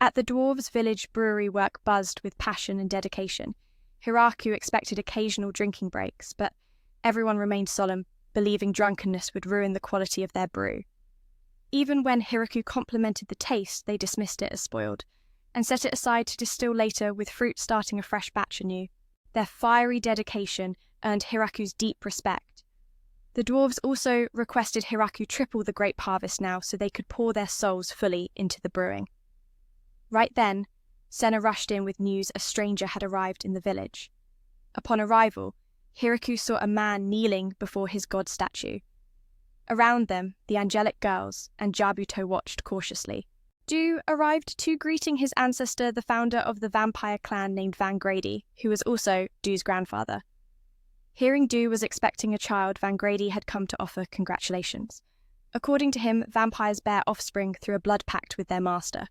At the dwarves' village brewery, work buzzed with passion and dedication. Hiraku expected occasional drinking breaks, but everyone remained solemn, believing drunkenness would ruin the quality of their brew. Even when Hiraku complimented the taste, they dismissed it as spoiled, and set it aside to distill later, with fruit starting a fresh batch anew. Their fiery dedication earned Hiraku's deep respect. The dwarves also requested Hiraku triple the grape harvest now so they could pour their souls fully into the brewing. Right then, Senna rushed in with news a stranger had arrived in the village. Upon arrival, Hiraku saw a man kneeling before his god statue. Around them, the angelic girls and Jabuto watched cautiously. Du arrived too, greeting his ancestor, the founder of the vampire clan named Van Grady, who was also Du's grandfather. Hearing Du was expecting a child, Van Grady had come to offer congratulations. According to him, vampires bear offspring through a blood pact with their master.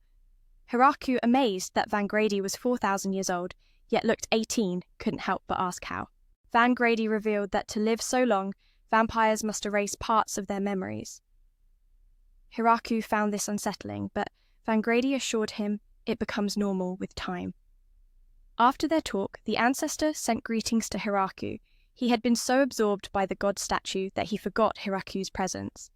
Hiraku, amazed that Van Grady was 4,000 years old, yet looked 18, couldn't help but ask how. Van Grady revealed that to live so long, vampires must erase parts of their memories. Hiraku found this unsettling, but Van Grady assured him it becomes normal with time. After their talk, the ancestor sent greetings to Hiraku. He had been so absorbed by the god statue that he forgot Hiraku's presence.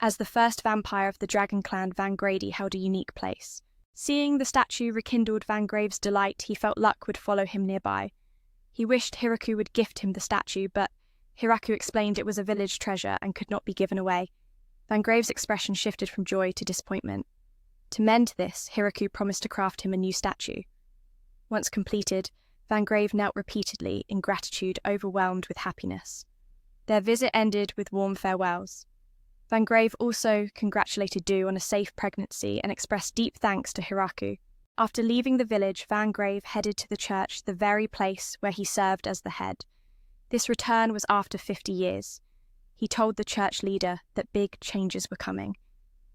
As the first vampire of the dragon clan, Van Grady held a unique place. Seeing the statue rekindled Van Grave's delight, he felt luck would follow him nearby. He wished Hiraku would gift him the statue, but Hiraku explained it was a village treasure and could not be given away. Van Grave's expression shifted from joy to disappointment. To mend this, Hiraku promised to craft him a new statue. Once completed, Van Grave knelt repeatedly in gratitude, overwhelmed with happiness. Their visit ended with warm farewells. Van Grave also congratulated Du on a safe pregnancy and expressed deep thanks to Hiraku. After leaving the village, Vangrave headed to the church, the very place where he served as the head. This return was after 50 years. He told the church leader that big changes were coming.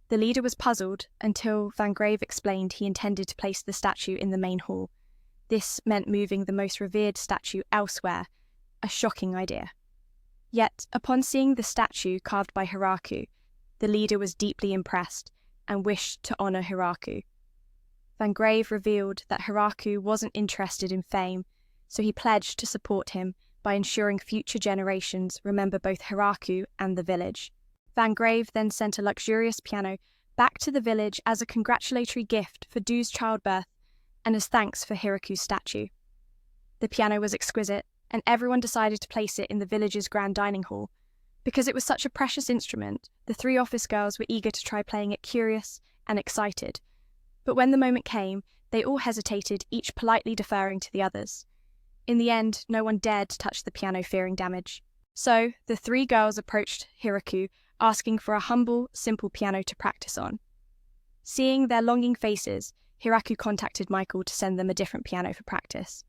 The leader was puzzled until Vangrave explained he intended to place the statue in the main hall. This meant moving the most revered statue elsewhere, a shocking idea. Yet, upon seeing the statue carved by Hiraku, the leader was deeply impressed and wished to honor Hiraku. Vangrave revealed that Hiraku wasn't interested in fame, so he pledged to support him by ensuring future generations remember both Hiraku and the village. Vangrave then sent a luxurious piano back to the village as a congratulatory gift for Du's childbirth and as thanks for Hiraku's statue. The piano was exquisite, and everyone decided to place it in the village's grand dining hall. Because it was such a precious instrument, the 3 office girls were eager to try playing it, curious and excited. But when the moment came, they all hesitated, each politely deferring to the others. In the end, no one dared to touch the piano, fearing damage. So, the 3 girls approached Hiraku, asking for a humble, simple piano to practice on. Seeing their longing faces, Hiraku contacted Michael to send them a different piano for practice.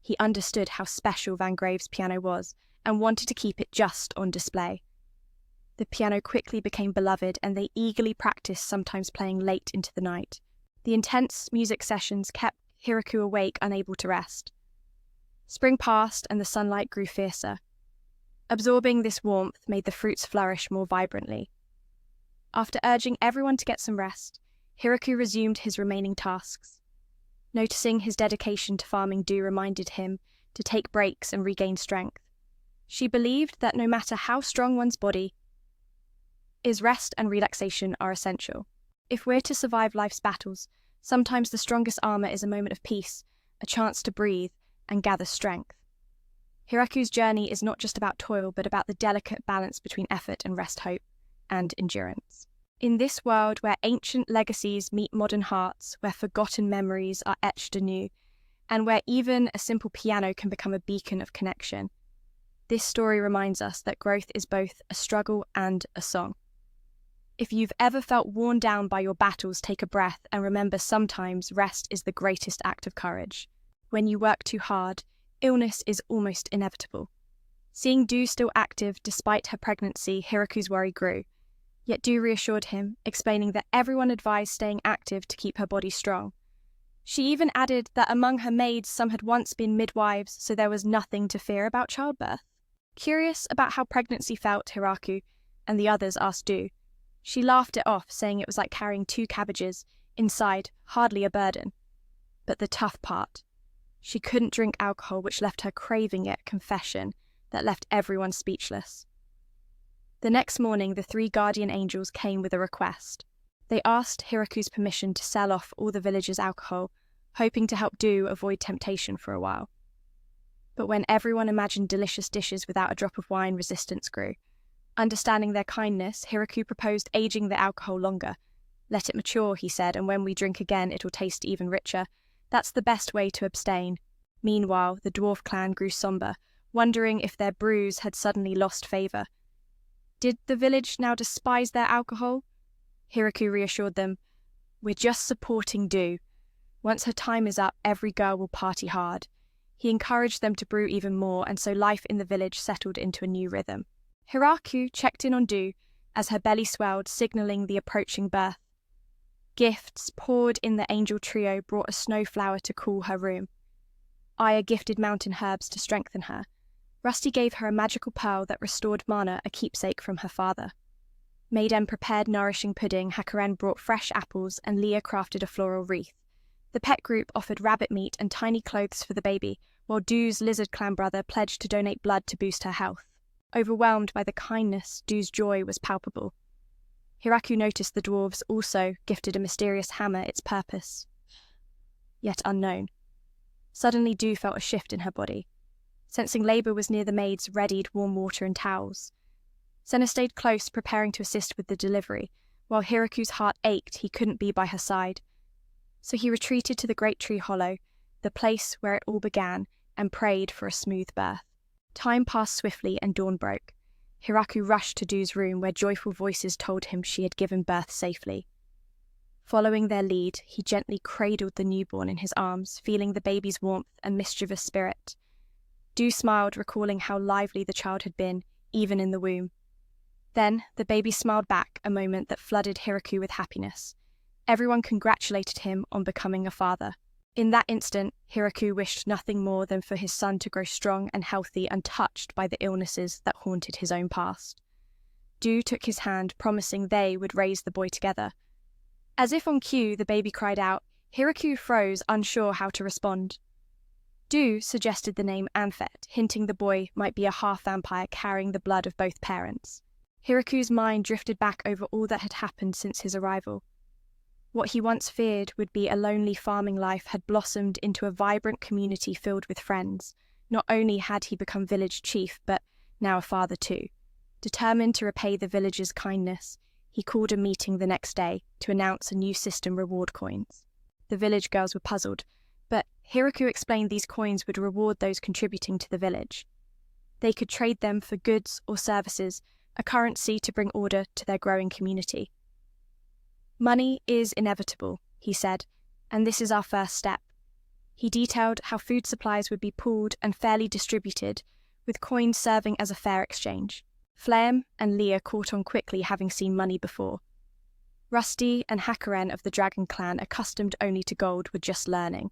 He understood how special Vangrave's piano was and wanted to keep it just on display. The piano quickly became beloved, and they eagerly practiced, sometimes playing late into the night. The intense music sessions kept Hiraku awake, unable to rest. Spring passed and the sunlight grew fiercer. Absorbing this warmth made the fruits flourish more vibrantly. After urging everyone to get some rest, Hiraku resumed his remaining tasks. Noticing his dedication to farming, Du reminded him to take breaks and regain strength. She believed that no matter how strong one's body is, rest and relaxation are essential. If we're to survive life's battles, sometimes the strongest armor is a moment of peace, a chance to breathe and gather strength. Hiraku's journey is not just about toil, but about the delicate balance between effort and rest, hope and endurance. In this world where ancient legacies meet modern hearts, where forgotten memories are etched anew, and where even a simple piano can become a beacon of connection, this story reminds us that growth is both a struggle and a song. If you've ever felt worn down by your battles, take a breath and remember, sometimes rest is the greatest act of courage. When you work too hard, illness is almost inevitable. Seeing Du still active despite her pregnancy, Hiraku's worry grew. Yet Du reassured him, explaining that everyone advised staying active to keep her body strong. She even added that among her maids, some had once been midwives, so there was nothing to fear about childbirth. Curious about how pregnancy felt, Hiraku and the others asked Du. She laughed it off, saying it was like carrying 2 cabbages inside, hardly a burden. But the tough part, she couldn't drink alcohol, which left her craving it, confession that left everyone speechless. The next morning, the 3 guardian angels came with a request. They asked Hiraku's permission to sell off all the villagers' alcohol, hoping to help Du avoid temptation for a while. But when everyone imagined delicious dishes without a drop of wine, resistance grew. Understanding their kindness, Hiraku proposed aging the alcohol longer. Let it mature, he said, and when we drink again, it'll taste even richer. That's the best way to abstain. Meanwhile, the dwarf clan grew somber, wondering if their brews had suddenly lost favour. Did the village now despise their alcohol? Hiraku reassured them, "We're just supporting Du. Once her time is up, every girl will party hard." He encouraged them to brew even more, and so life in the village settled into a new rhythm. Hiraku checked in on Du as her belly swelled, signalling the approaching birth. Gifts poured in the angel trio brought a snowflower to cool her room. Aya gifted mountain herbs to strengthen her. Rusty gave her a magical pearl that restored Mana, a keepsake from her father. Maiden prepared nourishing pudding, Hakuren brought fresh apples, and Leah crafted a floral wreath. The pet group offered rabbit meat and tiny clothes for the baby, while Du's lizard clan brother pledged to donate blood to boost her health. Overwhelmed by the kindness, Du's joy was palpable. Hiraku noticed the dwarves also gifted a mysterious hammer, its purpose yet unknown. Suddenly Du felt a shift in her body. Sensing labour was near, the maids readied warm water and towels. Senna stayed close, preparing to assist with the delivery. While Hiraku's heart ached, he couldn't be by her side. So he retreated to the great tree hollow, the place where it all began, and prayed for a smooth birth. Time passed swiftly and dawn broke. Hiraku rushed to Du's room, where joyful voices told him she had given birth safely. Following their lead, he gently cradled the newborn in his arms, feeling the baby's warmth and mischievous spirit. Du smiled, recalling how lively the child had been, even in the womb. Then, the baby smiled back, a moment that flooded Hiraku with happiness. Everyone congratulated him on becoming a father. In that instant, Hiraku wished nothing more than for his son to grow strong and healthy, untouched by the illnesses that haunted his own past. Du took his hand, promising they would raise the boy together. As if on cue, the baby cried out. Hiraku froze, unsure how to respond. Du suggested the name Amphet, hinting the boy might be a half-vampire carrying the blood of both parents. Hiraku's mind drifted back over all that had happened since his arrival. What he once feared would be a lonely farming life had blossomed into a vibrant community filled with friends. Not only had he become village chief, but now a father too. Determined to repay the villagers' kindness, he called a meeting the next day to announce a new system reward coins. The village girls were puzzled, but Hiraku explained these coins would reward those contributing to the village. They could trade them for goods or services, a currency to bring order to their growing community. Money is inevitable, he said, and this is our first step. He detailed how food supplies would be pooled and fairly distributed, with coins serving as a fair exchange. Flaem and Leah caught on quickly, having seen money before. Rusty and Hakuren of the Dragon Clan, accustomed only to gold, were just learning.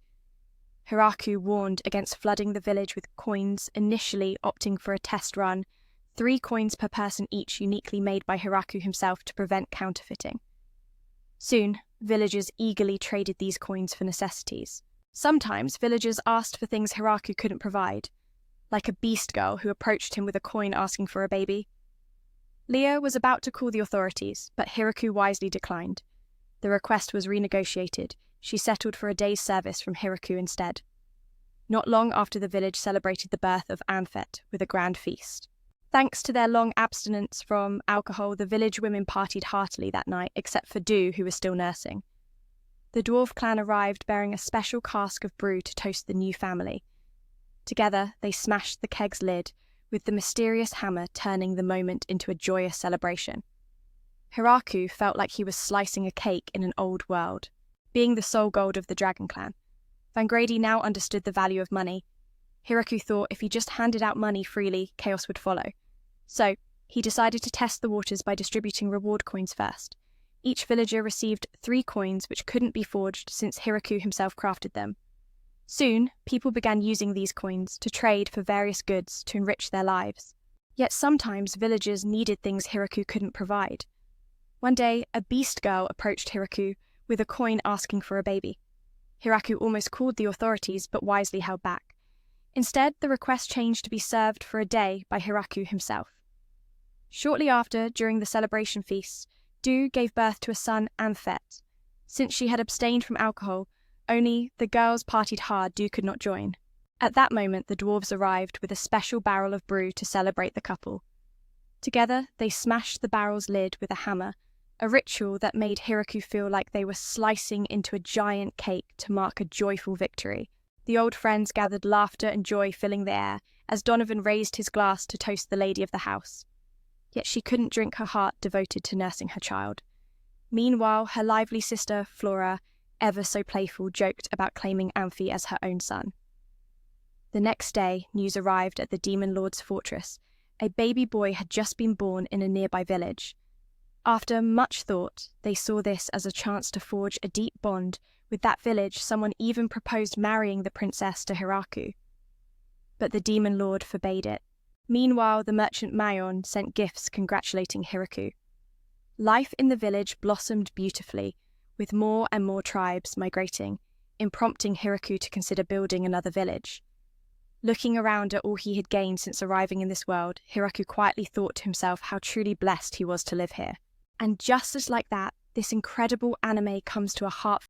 Hiraku warned against flooding the village with coins, initially opting for a test run, 3 coins per person each, uniquely made by Hiraku himself to prevent counterfeiting. Soon, villagers eagerly traded these coins for necessities. Sometimes villagers asked for things Hiraku couldn't provide, like a beast girl who approached him with a coin asking for a baby. Leah was about to call the authorities, but Hiraku wisely declined. The request was renegotiated. She settled for a day's service from Hiraku instead. Not long after, the village celebrated the birth of Amphet with a grand feast. Thanks to their long abstinence from alcohol, the village women partied heartily that night, except for Du, who was still nursing. The dwarf clan arrived bearing a special cask of brew to toast the new family. Together, they smashed the keg's lid, with the mysterious hammer turning the moment into a joyous celebration. Hiraku felt like he was slicing a cake in an old world. Being the sole gold of the Dragon Clan, Van Grady now understood the value of money. Hiraku thought if he just handed out money freely, chaos would follow. So, he decided to test the waters by distributing reward coins first. Each villager received 3 coins which couldn't be forged since Hiraku himself crafted them. Soon, people began using these coins to trade for various goods to enrich their lives. Yet sometimes villagers needed things Hiraku couldn't provide. One day, a beast girl approached Hiraku with a coin asking for a baby. Hiraku almost called the authorities, but wisely held back. Instead, the request changed to be served for a day by Hiraku himself. Shortly after, during the celebration feast, Du gave birth to a son, Amphet. Since she had abstained from alcohol, only the girls partied hard. Du could not join. At that moment, the dwarves arrived with a special barrel of brew to celebrate the couple. Together, they smashed the barrel's lid with a hammer, a ritual that made Hiraku feel like they were slicing into a giant cake to mark a joyful victory. The old friends gathered, laughter and joy filling the air, as Donovan raised his glass to toast the lady of the house. Yet she couldn't drink her heart devoted to nursing her child. Meanwhile, her lively sister, Flora, ever so playful, joked about claiming Amphi as her own son. The next day, news arrived at the Demon Lord's fortress. A baby boy had just been born in a nearby village. After much thought, they saw this as a chance to forge a deep bond with that village. Someone even proposed marrying the princess to Hiraku. But the Demon Lord forbade it. Meanwhile, the merchant Mayon sent gifts congratulating Hiraku. Life in the village blossomed beautifully, with more and more tribes migrating, prompting Hiraku to consider building another village. Looking around at all he had gained since arriving in this world, Hiraku quietly thought to himself how truly blessed he was to live here. And just as like that, this incredible anime comes to a heartfelt